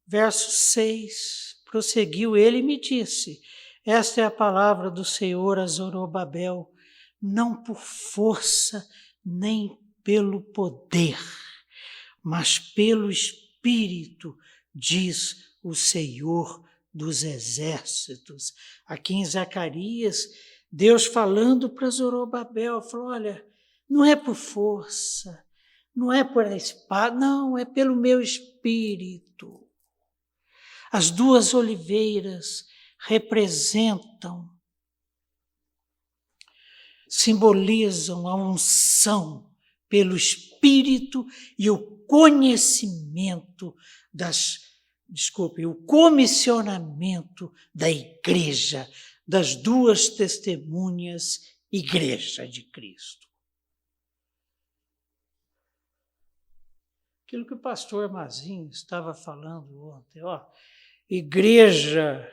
verso 6. Prosseguiu ele e me disse: esta é a palavra do Senhor a Zorobabel, não por força nem pelo poder, mas pelo Espírito, diz o Senhor dos exércitos. Aqui em Zacarias, Deus falando para Zorobabel, falou: olha, não é por força, não é por espada, não, é pelo meu Espírito. As duas oliveiras representam, simbolizam a unção pelo Espírito e o conhecimento o comissionamento da igreja, das duas testemunhas, igreja de Cristo. Aquilo que o pastor Mazinho estava falando ontem, igreja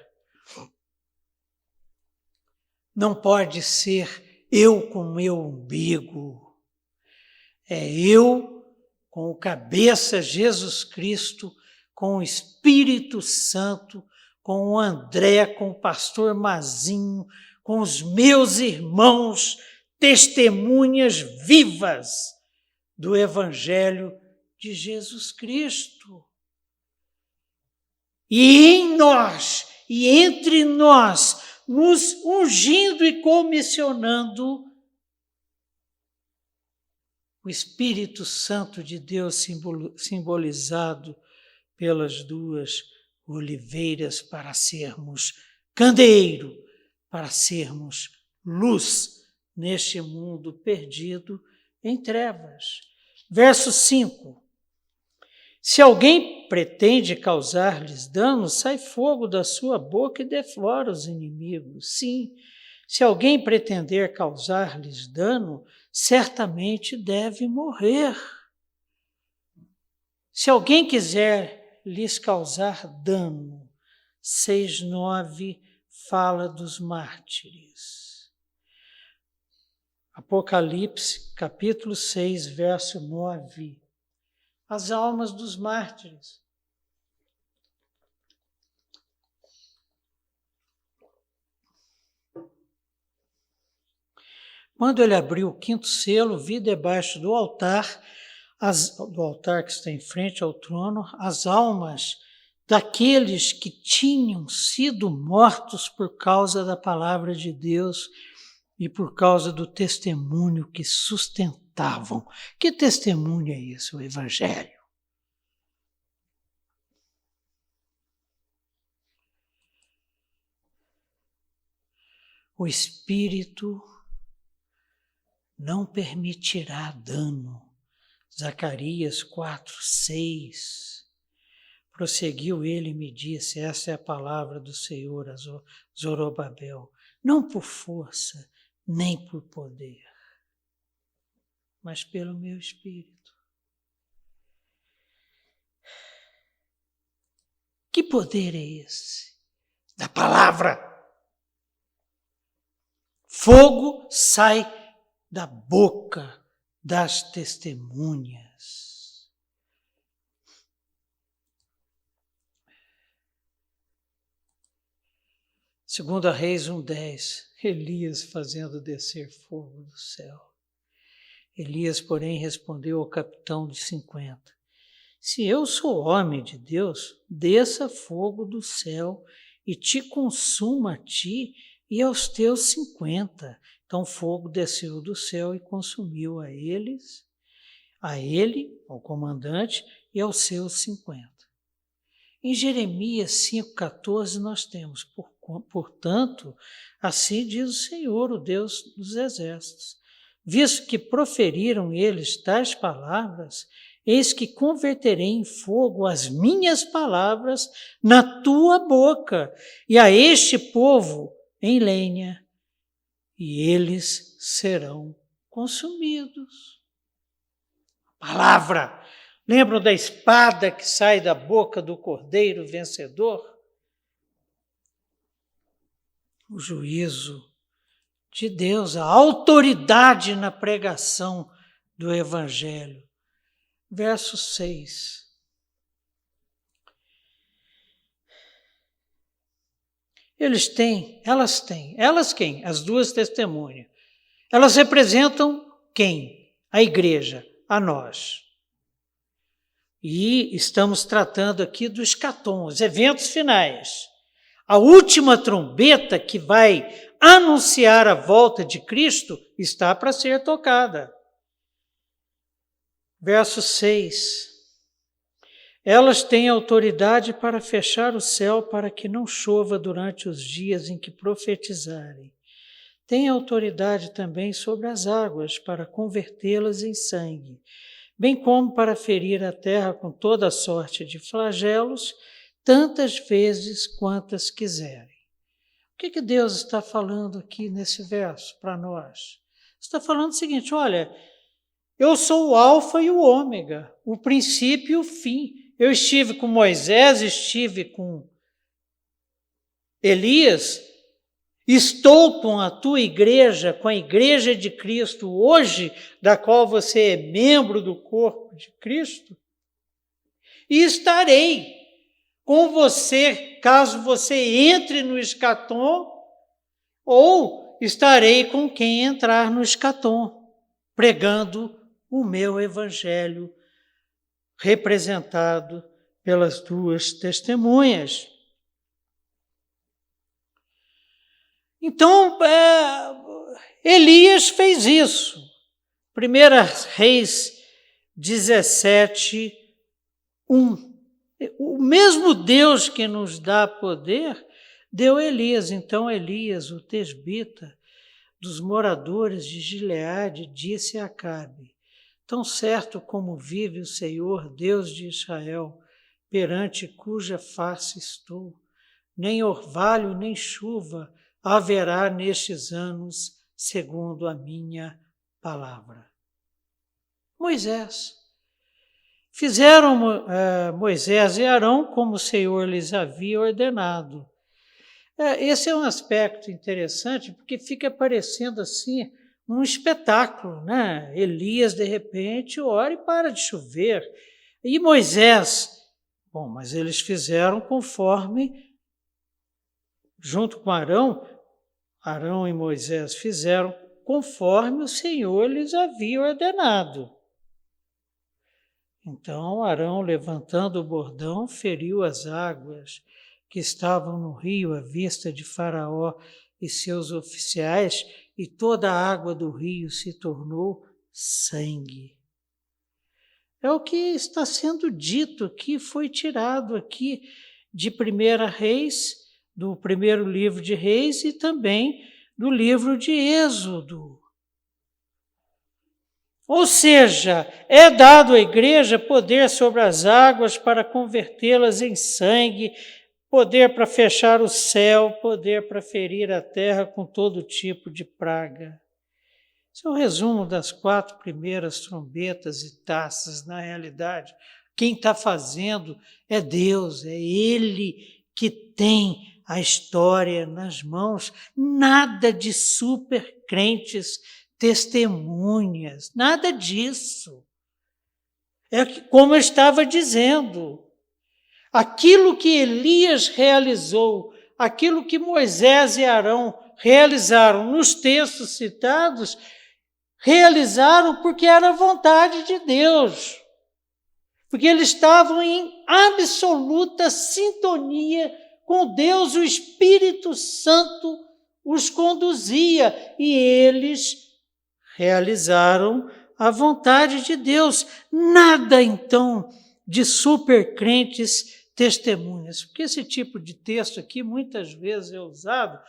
não pode ser eu com meu umbigo. É eu com o cabeça Jesus Cristo, com o Espírito Santo, com o André, com o pastor Mazinho, com os meus irmãos, testemunhas vivas do Evangelho de Jesus Cristo. E em nós, e entre nós, nos ungindo e comissionando o Espírito Santo de Deus simbolizado pelas duas oliveiras para sermos candeeiro, para sermos luz neste mundo perdido em trevas. Verso 5. Se alguém pretende causar-lhes dano, sai fogo da sua boca e devora os inimigos. Sim, se alguém pretender causar-lhes dano, certamente deve morrer. Se alguém quiser lhes causar dano, 6:9 fala dos mártires. Apocalipse, capítulo 6, verso 9. As almas dos mártires. Quando ele abriu o quinto selo, vi debaixo do altar que está em frente ao trono, as almas daqueles que tinham sido mortos por causa da palavra de Deus e por causa do testemunho que sustentavam. Que testemunho é esse? O Evangelho. O Espírito não permitirá dano. Zacarias 4:6. Prosseguiu ele e me disse, essa é a palavra do Senhor a Zorobabel, não por força, nem por poder, mas pelo meu Espírito. Que poder é esse? Da palavra. Fogo sai da boca das testemunhas. Segunda Reis 1:10, Elias fazendo descer fogo do céu. Elias, porém, respondeu ao capitão de 50, se eu sou homem de Deus, desça fogo do céu e te consuma a ti e aos teus 50. Então fogo desceu do céu e consumiu a ele, ao comandante, e aos seus 50. Em Jeremias 5,14 nós temos, portanto, assim diz o Senhor, o Deus dos exércitos, visto que proferiram eles tais palavras, eis que converterei em fogo as minhas palavras na tua boca, e a este povo em lenha, e eles serão consumidos. Palavra. Lembram da espada que sai da boca do cordeiro vencedor? O juízo de Deus, a autoridade na pregação do Evangelho. Verso 6. Elas quem? As duas testemunhas. Elas representam quem? A igreja, a nós. E estamos tratando aqui do escatom, os eventos finais. A última trombeta que vai anunciar a volta de Cristo está para ser tocada. Verso 6. Elas têm autoridade para fechar o céu para que não chova durante os dias em que profetizarem. Têm autoridade também sobre as águas para convertê-las em sangue, bem como para ferir a terra com toda sorte de flagelos, tantas vezes quantas quiserem. O que Deus está falando aqui nesse verso para nós? Está falando o seguinte, olha, eu sou o alfa e o ômega, o princípio e o fim. Eu estive com Moisés, estive com Elias, estou com a tua igreja, com a igreja de Cristo hoje, da qual você é membro do corpo de Cristo, e estarei com você, caso você entre no escatom, ou estarei com quem entrar no escatom, pregando o meu evangelho, representado pelas duas testemunhas. Então, Elias fez isso. 1 Reis 17, 1. O mesmo Deus que nos dá poder, deu Elias. Então Elias, o tesbita dos moradores de Gileade, disse a Acabe, tão certo como vive o Senhor, Deus de Israel, perante cuja face estou, nem orvalho nem chuva haverá nestes anos, segundo a minha palavra. Moisés, Fizeram Moisés e Arão como o Senhor lhes havia ordenado. Esse é um aspecto interessante, porque fica parecendo assim um espetáculo, né? Elias, de repente, ora e para de chover. E Moisés, bom, mas eles fizeram conforme, junto com Arão e Moisés fizeram conforme o Senhor lhes havia ordenado. Então Arão, levantando o bordão, feriu as águas que estavam no rio à vista de Faraó e seus oficiais, e toda a água do rio se tornou sangue. É o que está sendo dito aqui, foi tirado aqui de 1 Reis, do primeiro livro de Reis e também do livro de Êxodo. Ou seja, é dado à igreja poder sobre as águas para convertê-las em sangue, poder para fechar o céu, poder para ferir a terra com todo tipo de praga. Esse é o resumo das 4 primeiras trombetas e taças, na realidade. Quem está fazendo é Deus, é Ele que tem a história nas mãos. Nada de super crentes, testemunhas, nada disso. É como eu estava dizendo, aquilo que Elias realizou, aquilo que Moisés e Arão realizaram nos textos citados, realizaram porque era a vontade de Deus, porque eles estavam em absoluta sintonia com Deus, o Espírito Santo os conduzia e eles realizaram a vontade de Deus. Nada, então, de supercrentes testemunhas, porque esse tipo de texto aqui muitas vezes é usado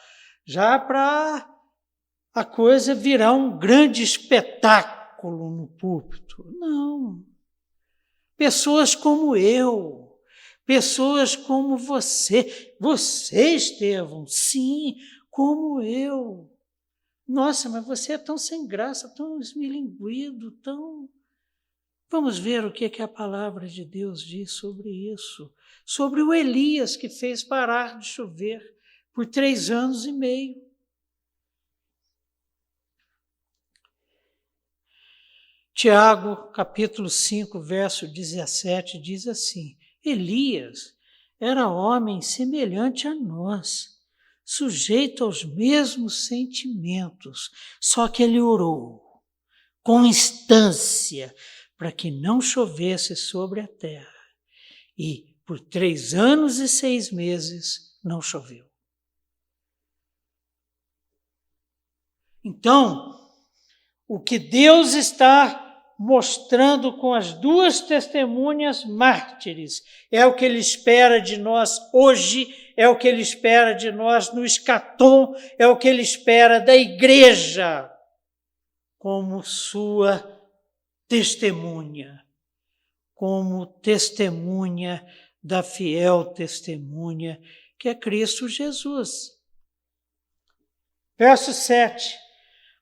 já para a coisa virar um grande espetáculo no púlpito. Não. Pessoas como eu, pessoas como você, Estevão, sim, como eu. Nossa, mas você é tão sem graça, tão esmilinguido, tão... Vamos ver o que a palavra de Deus diz sobre isso. Sobre o Elias que fez parar de chover por 3 anos e meio. Tiago, capítulo 5, verso 17, diz assim: Elias era homem semelhante a nós, sujeito aos mesmos sentimentos, só que ele orou com instância para que não chovesse sobre a terra. E por 3 anos e 6 meses não choveu. Então, o que Deus está mostrando com as 2 testemunhas mártires é o que Ele espera de nós hoje, é o que Ele espera de nós no escatom, é o que Ele espera da igreja como sua testemunha, como testemunha da fiel testemunha que é Cristo Jesus. Verso 7.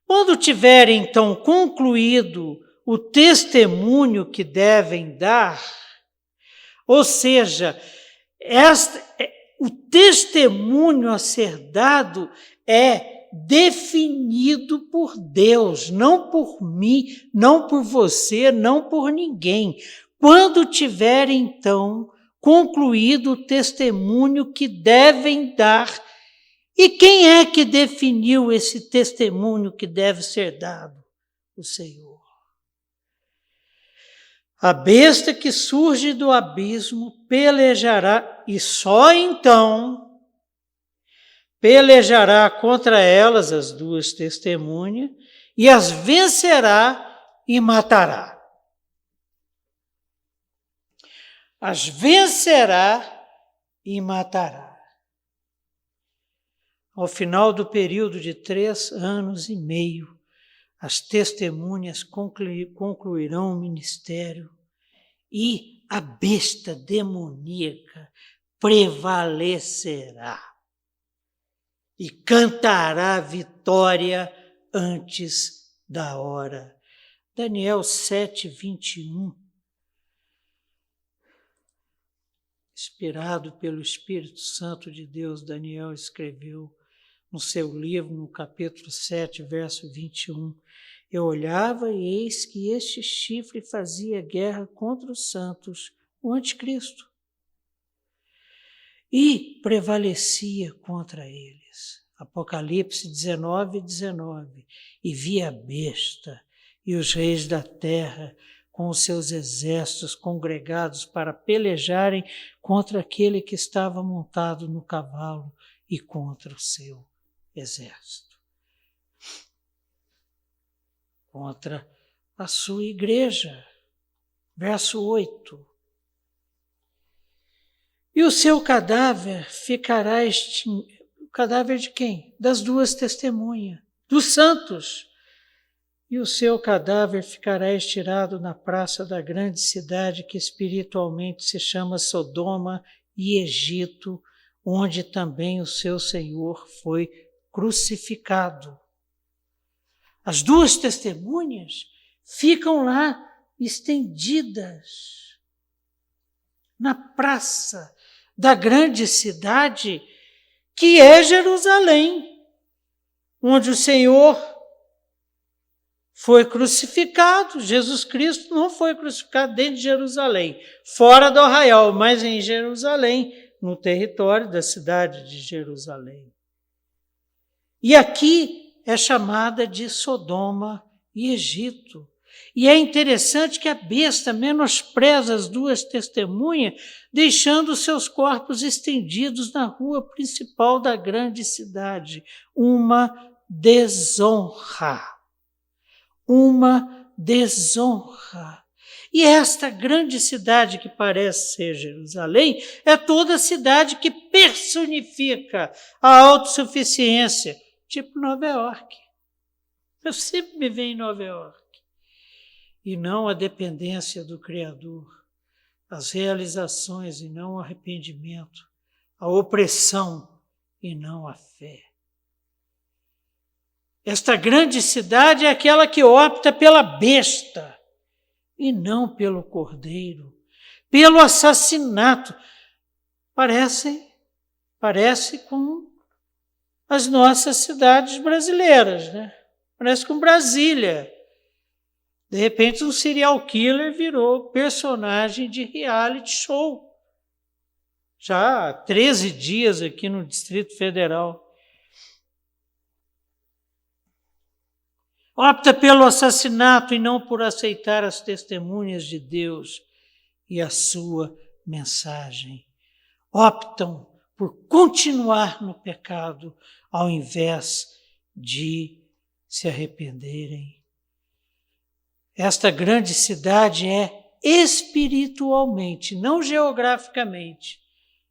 Quando tiverem, então, concluído o testemunho que devem dar, ou seja, o testemunho a ser dado é definido por Deus, não por mim, não por você, não por ninguém. Quando tiverem, então, concluído o testemunho que devem dar, e quem é que definiu esse testemunho que deve ser dado? O Senhor. A besta que surge do abismo pelejará, e só então pelejará contra elas, as 2 testemunhas, e as vencerá e matará. As vencerá e matará. Ao final do período de 3 anos e meio, as testemunhas concluirão o ministério e a besta demoníaca prevalecerá e cantará vitória antes da hora. Daniel 7, 21. inspirado pelo Espírito Santo de Deus, Daniel escreveu no seu livro, no capítulo 7, verso 21, eu olhava e eis que este chifre fazia guerra contra os santos, o anticristo, e prevalecia contra eles. Apocalipse 19, 19. E vi a besta e os reis da terra com os seus exércitos congregados para pelejarem contra aquele que estava montado no cavalo e contra o seu exército. Contra a sua igreja. Verso 8. E o seu cadáver ficará extinto. O cadáver de quem? Das duas testemunhas, dos santos. E o seu cadáver ficará estirado na praça da grande cidade que espiritualmente se chama Sodoma e Egito, onde também o seu Senhor foi crucificado. As duas testemunhas ficam lá estendidas na praça da grande cidade que é Jerusalém, onde o Senhor foi crucificado. Jesus Cristo não foi crucificado dentro de Jerusalém, fora do arraial, mas em Jerusalém, no território da cidade de Jerusalém. E aqui é chamada de Sodoma e Egito. E é interessante que a besta menospreza as duas testemunhas, deixando seus corpos estendidos na rua principal da grande cidade. Uma desonra. Uma desonra. E esta grande cidade que parece ser Jerusalém é toda a cidade que personifica a autossuficiência, tipo Nova York. Eu sempre me vejo em Nova York. E não a dependência do Criador, as realizações e não o arrependimento, a opressão e não a fé. Esta grande cidade é aquela que opta pela besta e não pelo cordeiro, pelo assassinato. Parece com as nossas cidades brasileiras, né? Parece com Brasília. De repente, um serial killer virou personagem de reality show. Já há 13 dias aqui no Distrito Federal. Opta pelo assassinato e não por aceitar as testemunhas de Deus e a sua mensagem. Optam por continuar no pecado ao invés de se arrependerem. Esta grande cidade é espiritualmente, não geograficamente,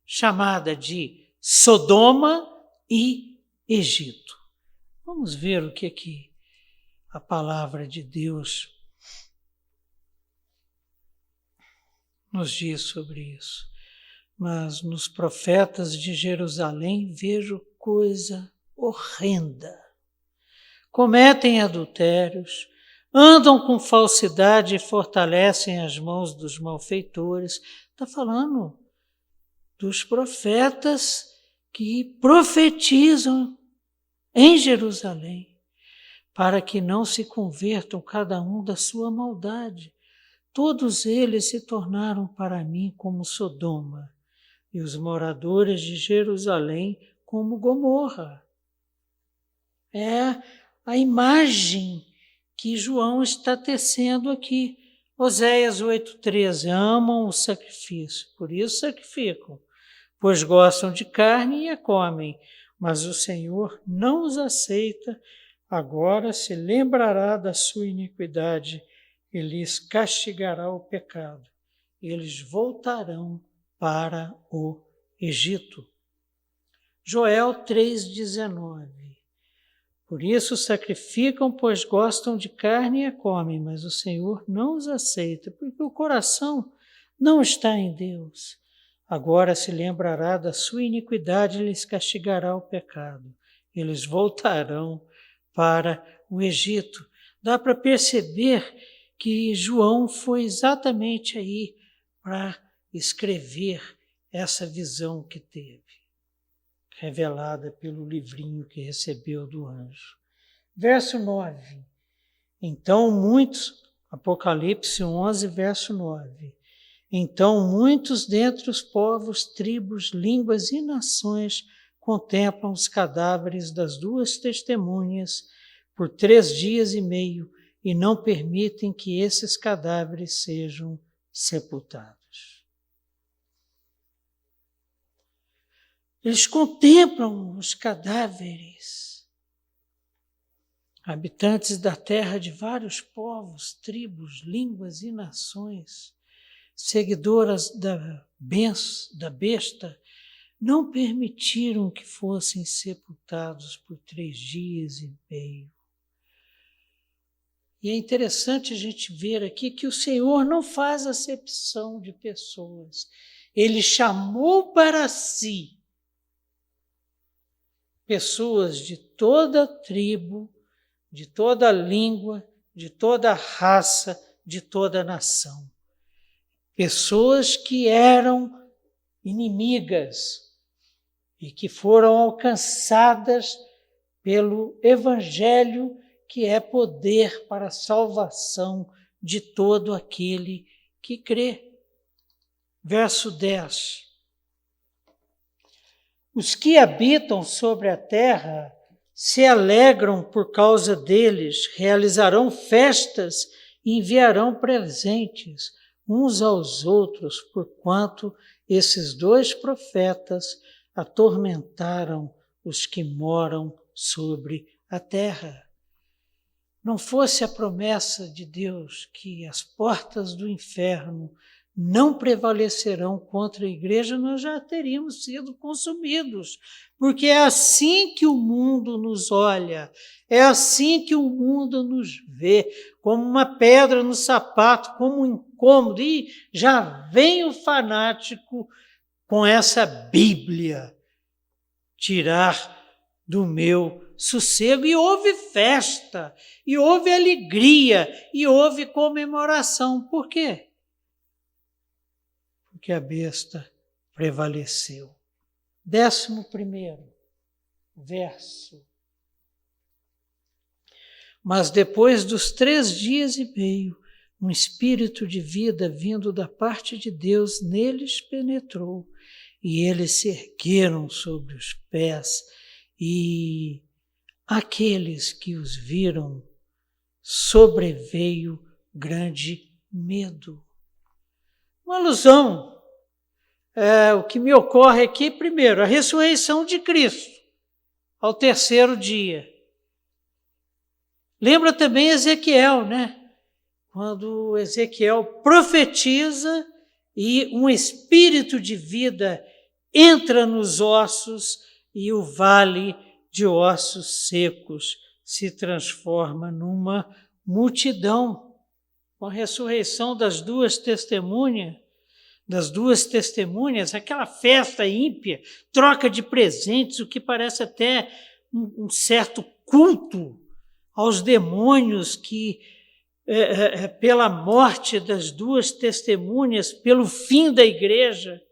chamada de Sodoma e Egito. Vamos ver o que a palavra de Deus nos diz sobre isso. Mas nos profetas de Jerusalém vejo coisa horrenda. Cometem adultérios, andam com falsidade e fortalecem as mãos dos malfeitores. Está falando dos profetas que profetizam em Jerusalém, para que não se convertam cada um da sua maldade. Todos eles se tornaram para mim como Sodoma, e os moradores de Jerusalém como Gomorra. É a imagem que João está tecendo aqui. Oséias 8,13, amam o sacrifício, por isso sacrificam, pois gostam de carne e a comem, mas o Senhor não os aceita, agora se lembrará da sua iniquidade e lhes castigará o pecado. Eles voltarão para o Egito. Joel 3,19. Por isso sacrificam, pois gostam de carne e a comem, mas o Senhor não os aceita, porque o coração não está em Deus. Agora se lembrará da sua iniquidade e lhes castigará o pecado. Eles voltarão para o Egito. Dá para perceber que João foi exatamente aí para escrever essa visão que teve, revelada pelo livrinho que recebeu do anjo. Verso 9. Então muitos, Apocalipse 11, verso 9. Então muitos dentre os povos, tribos, línguas e nações contemplam os cadáveres das duas testemunhas por 3 dias e meio e não permitem que esses cadáveres sejam sepultados. Eles contemplam os cadáveres, habitantes da terra de vários povos, tribos, línguas e nações, seguidoras da besta, não permitiram que fossem sepultados por 3 dias e meio. E é interessante a gente ver aqui que o Senhor não faz acepção de pessoas. Ele chamou para si pessoas de toda tribo, de toda língua, de toda raça, de toda nação. Pessoas que eram inimigas e que foram alcançadas pelo Evangelho, que é poder para a salvação de todo aquele que crê. Verso 10. Os que habitam sobre a terra se alegram por causa deles, realizarão festas e enviarão presentes uns aos outros, porquanto esses 2 profetas atormentaram os que moram sobre a terra. Não fosse a promessa de Deus que as portas do inferno não prevalecerão contra a igreja, nós já teríamos sido consumidos, porque é assim que o mundo nos olha, é assim que o mundo nos vê, como uma pedra no sapato, como um incômodo, e já vem o fanático com essa Bíblia tirar do meu sossego, e houve festa, e houve alegria, e houve comemoração. Por quê? Porque a besta prevaleceu. 11º verso. Mas depois dos 3 dias e meio, um espírito de vida vindo da parte de Deus neles penetrou, e eles se ergueram sobre os pés, e aqueles que os viram sobreveio grande medo. Uma alusão. O que me ocorre aqui, primeiro, a ressurreição de Cristo, ao 3º dia. Lembra também Ezequiel, né? Quando Ezequiel profetiza e um espírito de vida entra nos ossos e o vale de ossos secos se transforma numa multidão. Com a ressurreição das duas testemunhas, aquela festa ímpia, troca de presentes, o que parece até um certo culto aos demônios que, pela morte das duas testemunhas, pelo fim da igreja.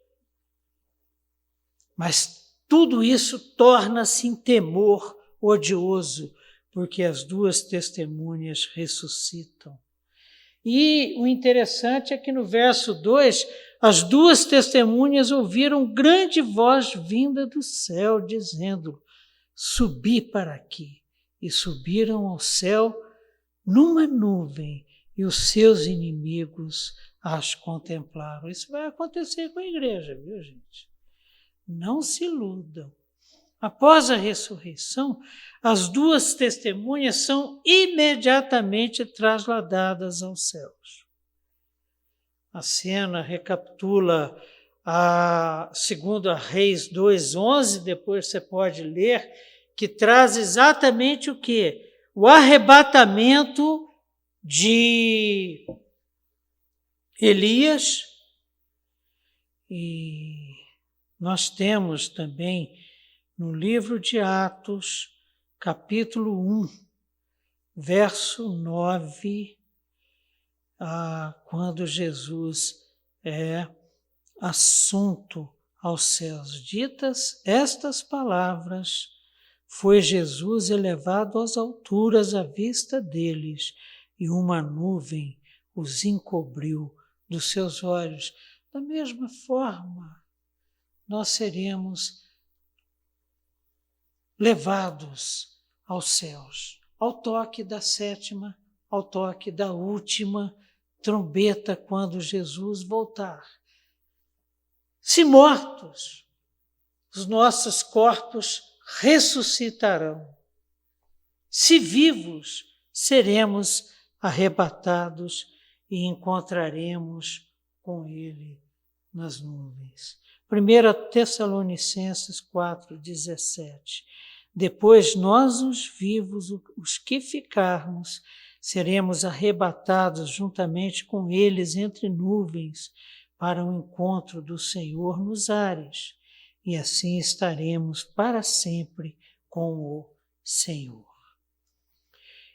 Mas tudo isso torna-se em temor odioso, porque as duas testemunhas ressuscitam. E o interessante é que no verso 2, as duas testemunhas ouviram grande voz vinda do céu, dizendo: subi para aqui. E subiram ao céu numa nuvem, e os seus inimigos as contemplaram. Isso vai acontecer com a igreja, viu, gente? Não se iludam. Após a ressurreição, as duas testemunhas são imediatamente trasladadas aos céus. A cena recapitula a 2 Reis 2:11, depois você pode ler, que traz exatamente o quê? O arrebatamento de Elias. E nós temos também no livro de Atos, capítulo 1, verso 9, quando Jesus é assunto aos céus. Ditas estas palavras, foi Jesus elevado às alturas à vista deles, e uma nuvem os encobriu dos seus olhos. Da mesma forma, nós seremos levados aos céus, ao toque da sétima, ao toque da última trombeta, quando Jesus voltar. Se mortos, os nossos corpos ressuscitarão. Se vivos, seremos arrebatados e encontraremos com Ele nas nuvens. 1 Tessalonicenses 4:17. Depois nós, os vivos, os que ficarmos, seremos arrebatados juntamente com eles entre nuvens para o encontro do Senhor nos ares, e assim estaremos para sempre com o Senhor.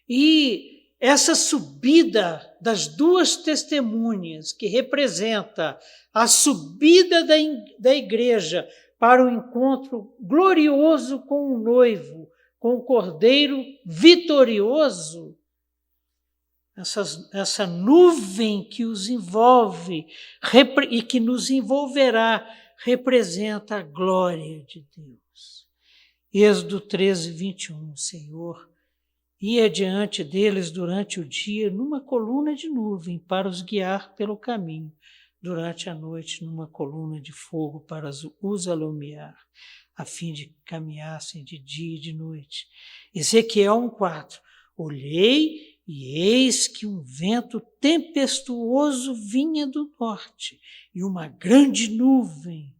E essa subida das duas testemunhas, que representa a subida da igreja para o encontro glorioso com o noivo, com o Cordeiro vitorioso, essa nuvem que os envolve e que nos envolverá, representa a glória de Deus. Êxodo 13:21, Senhor ia diante deles durante o dia numa coluna de nuvem para os guiar pelo caminho, durante a noite numa coluna de fogo para os alumiar, a fim de que caminhassem de dia e de noite. Ezequiel 1:4. Olhei e eis que um vento tempestuoso vinha do norte e uma grande nuvem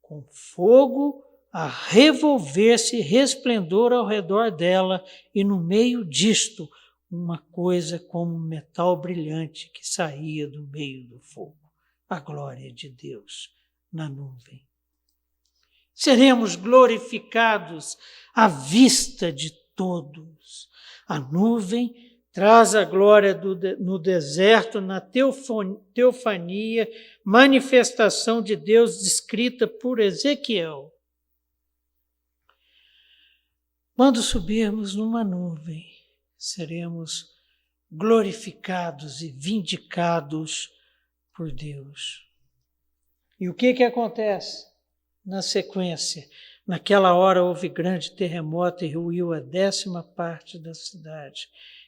com fogo a revolver-se resplendor ao redor dela, e no meio disto uma coisa como um metal brilhante que saía do meio do fogo. A glória de Deus na nuvem. Seremos glorificados à vista de todos. A nuvem traz a glória no deserto, na teofania, manifestação de Deus descrita por Ezequiel. Quando subirmos numa nuvem, seremos glorificados e vindicados por Deus. E o que acontece na sequência? Naquela hora houve grande terremoto e ruiu a 10ª parte da cidade.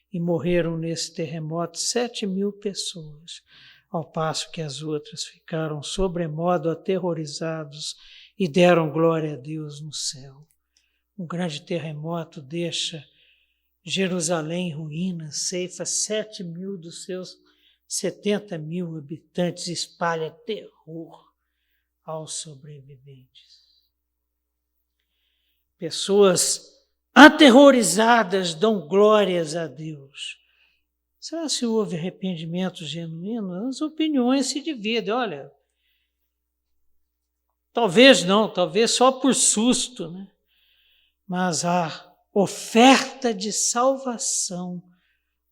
E morreram nesse terremoto 7.000 pessoas, ao passo que as outras ficaram sobremodo aterrorizados e deram glória a Deus no céu. Um grande terremoto deixa Jerusalém em ruínas, ceifa 7.000 dos seus 70.000 habitantes, espalha terror aos sobreviventes. Pessoas aterrorizadas dão glórias a Deus. Será se houve arrependimento genuíno? As opiniões se dividem. Olha, talvez não, talvez só por susto, né? Mas a oferta de salvação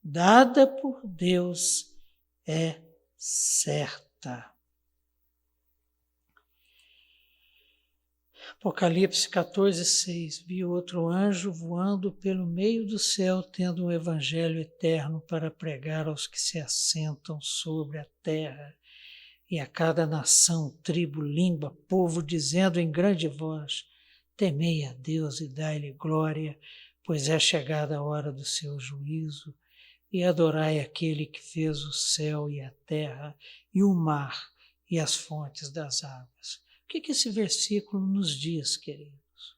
dada por Deus é certa. Apocalipse 14:6. Vi outro anjo voando pelo meio do céu, tendo um evangelho eterno para pregar aos que se assentam sobre a terra, e a cada nação, tribo, língua, povo, dizendo em grande voz: temei a Deus e dai-lhe glória, pois é chegada a hora do seu juízo, e adorai aquele que fez o céu e a terra, e o mar, e as fontes das águas. O que esse versículo nos diz, queridos?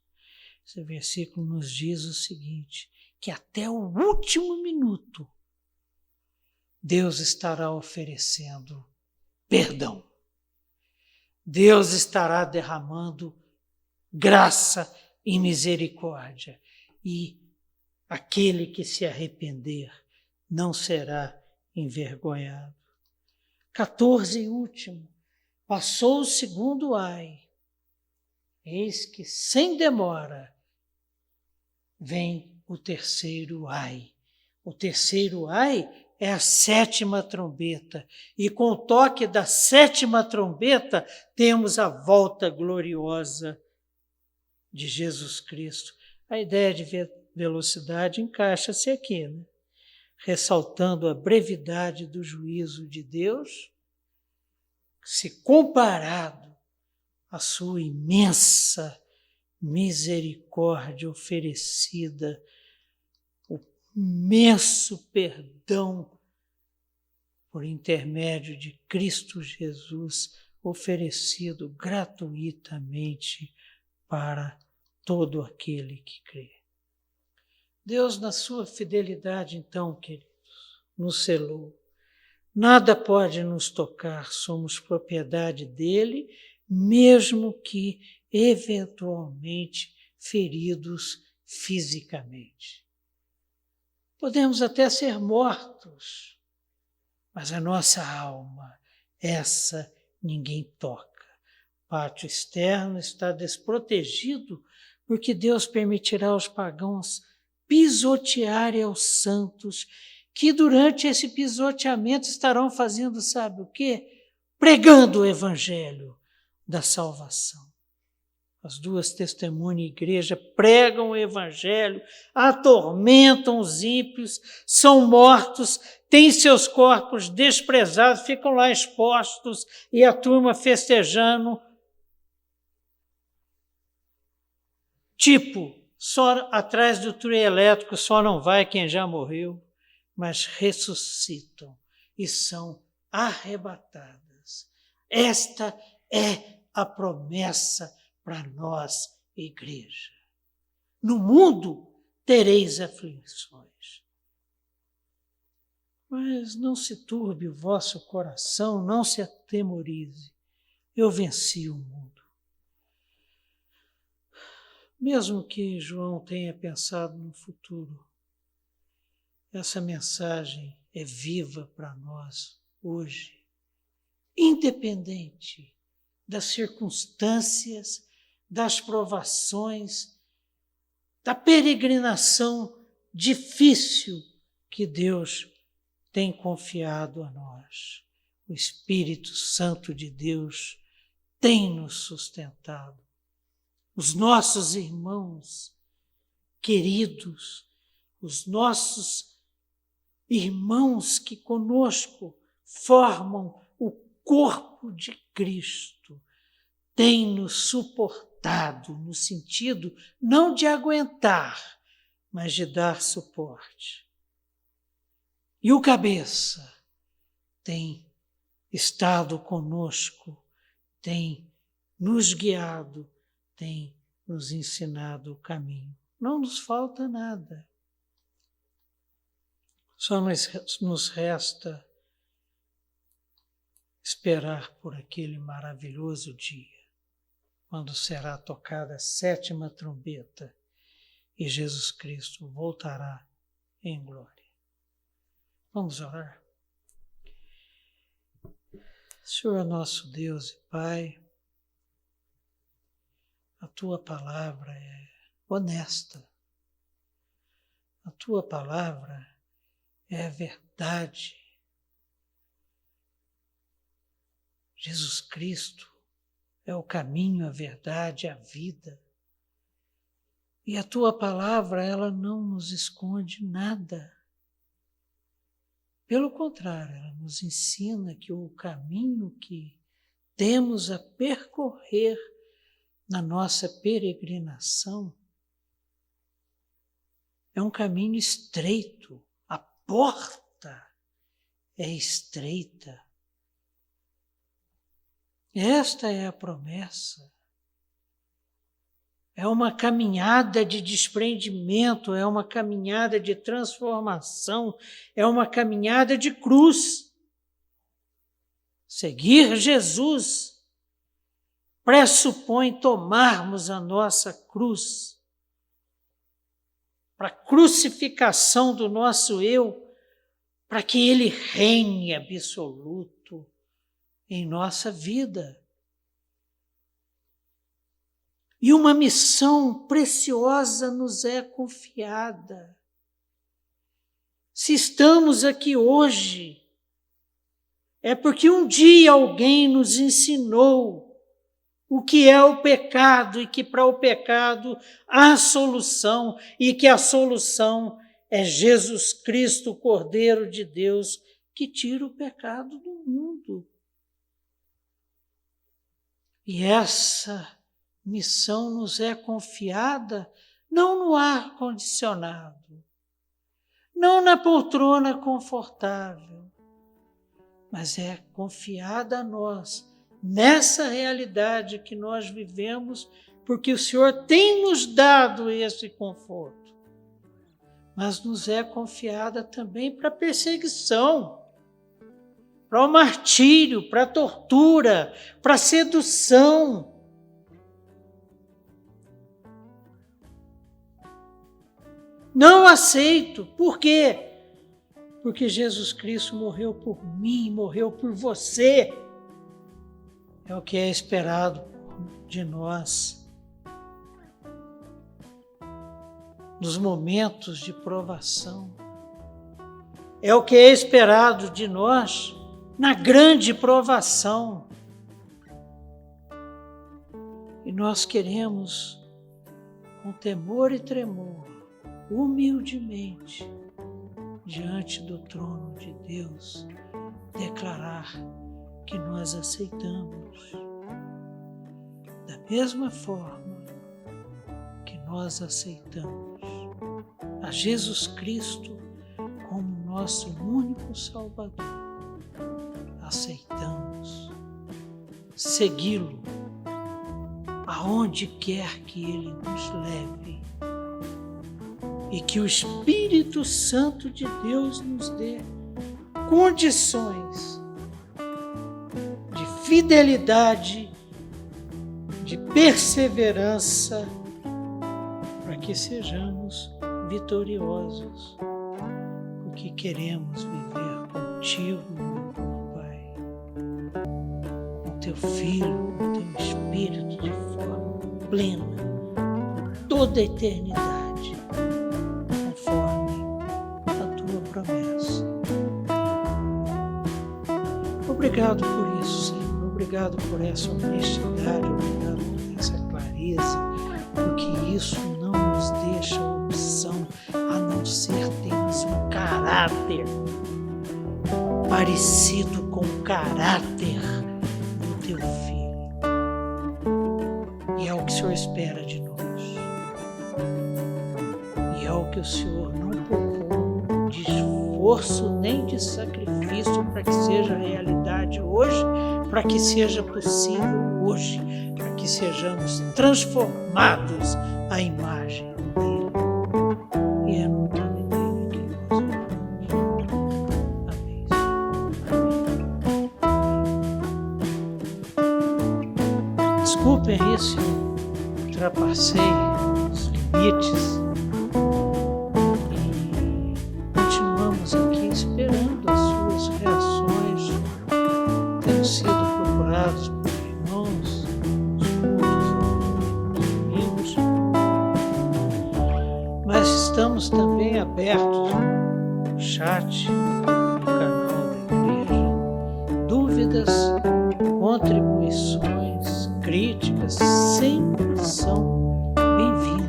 Esse versículo nos diz o seguinte, que até o último minuto, Deus estará oferecendo perdão. Deus estará derramando graça e misericórdia. E aquele que se arrepender não será envergonhado. 14 e último. Passou o segundo ai. Eis que sem demora vem o terceiro ai. O terceiro ai é a 7ª trombeta. E com o toque da 7ª trombeta, temos a volta gloriosa de Jesus Cristo. A ideia de velocidade encaixa-se aqui, né? Ressaltando a brevidade do juízo de Deus, se comparado à sua imensa misericórdia oferecida, o imenso perdão por intermédio de Cristo Jesus, oferecido gratuitamente para todo aquele que crê. Deus, na sua fidelidade, então, queridos, nos selou. Nada pode nos tocar, somos propriedade dele, mesmo que eventualmente feridos fisicamente. Podemos até ser mortos, mas a nossa alma, essa ninguém toca. O pátio externo está desprotegido porque Deus permitirá aos pagãos pisotearem aos santos, que durante esse pisoteamento estarão fazendo, sabe o quê? Pregando o evangelho da salvação. As 2 testemunhas e igreja pregam o evangelho, atormentam os ímpios, são mortos, têm seus corpos desprezados, ficam lá expostos e a turma festejando. Tipo, só atrás do trio elétrico só não vai quem já morreu, mas ressuscitam e são arrebatadas. Esta é a promessa para nós, igreja. No mundo tereis aflições. Mas não se turbe o vosso coração, não se atemorize. Eu venci o mundo. Mesmo que João tenha pensado no futuro, essa mensagem é viva para nós hoje, independente das circunstâncias, das provações, da peregrinação difícil que Deus tem confiado a nós. O Espírito Santo de Deus tem nos sustentado. Os nossos irmãos queridos, os nossos irmãos que conosco formam o corpo de Cristo, têm nos suportado no sentido não de aguentar, mas de dar suporte. E o cabeça tem estado conosco, tem nos guiado, tem nos ensinado o caminho. Não nos falta nada. Só nos resta esperar por aquele maravilhoso dia, quando será tocada a 7ª trombeta e Jesus Cristo voltará em glória. Vamos orar? Senhor nosso Deus e Pai, a Tua palavra é honesta, a Tua palavra é verdade. Jesus Cristo é o caminho, a verdade, a vida. E a Tua palavra, ela não nos esconde nada. Pelo contrário, ela nos ensina que o caminho que temos a percorrer na nossa peregrinação é um caminho estreito, a porta é estreita. Esta é a promessa. É uma caminhada de desprendimento, é uma caminhada de transformação, é uma caminhada de cruz. Seguir Jesus pressupõe tomarmos a nossa cruz, para a crucificação do nosso eu, para que ele reine absoluto em nossa vida. E uma missão preciosa nos é confiada. Se estamos aqui hoje, é porque um dia alguém nos ensinou o que é o pecado e que para o pecado há solução e que a solução é Jesus Cristo, o Cordeiro de Deus, que tira o pecado do mundo. E essa missão nos é confiada não no ar-condicionado, não na poltrona confortável, mas é confiada a nós, nessa realidade que nós vivemos, porque o Senhor tem nos dado esse conforto. Mas nos é confiada também para a perseguição, para o martírio, para a tortura, para a sedução. Não aceito. Por quê? Porque Jesus Cristo morreu por mim, morreu por você. É o que é esperado de nós. Nos momentos de provação. É o que é esperado de nós na grande provação. E nós queremos, com temor e tremor, humildemente, diante do trono de Deus, declarar que nós aceitamos. Da mesma forma que nós aceitamos a Jesus Cristo como nosso único Salvador, aceitamos segui-lo aonde quer que Ele nos leve e que o Espírito Santo de Deus nos dê condições de fidelidade, de perseverança, para que sejamos vitoriosos, porque queremos viver contigo, meu Pai, com teu Filho, com teu Espírito de forma plena, toda a eternidade, conforme a tua promessa. Obrigado por isso, Senhor. Obrigado por essa honestidade, obrigado por essa clareza, porque isso não nos deixa opção a não ser termos um caráter parecido com o caráter do teu Filho. E é o que o Senhor espera de nós. E é o que o Senhor não poupou de esforço nem de sacrifício para que seja realidade hoje, para que seja possível hoje, para que sejamos transformados à imagem dele. E é no nome dele que nós oramos. Amém. Amém. Desculpem isso, eu ultrapassei os limites e continuamos aqui esperando as suas reações. Temos sido procurados por irmãos, os amigos, mas estamos também abertos no chat, no canal da igreja. Dúvidas, contribuições, críticas sempre são bem-vindas.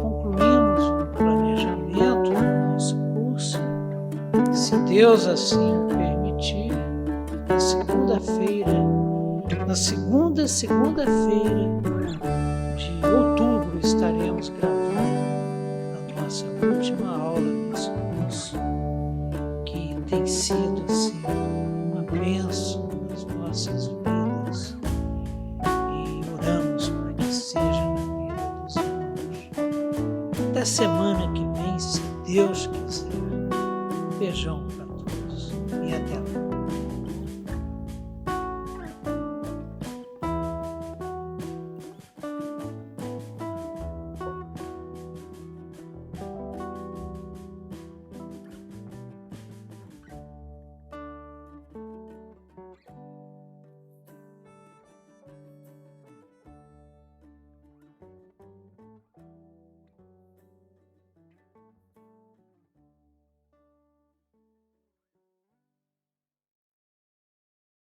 Concluímos o planejamento do nosso curso, se Deus assim o permitir, na segunda-feira de outubro estaremos gravando a nossa última aula desse curso, que tem sido assim uma bênção nas nossas vidas, e oramos para que seja na vida dos irmãos. Até semana que vem, se Deus quiser. Beijão para todos e até lá.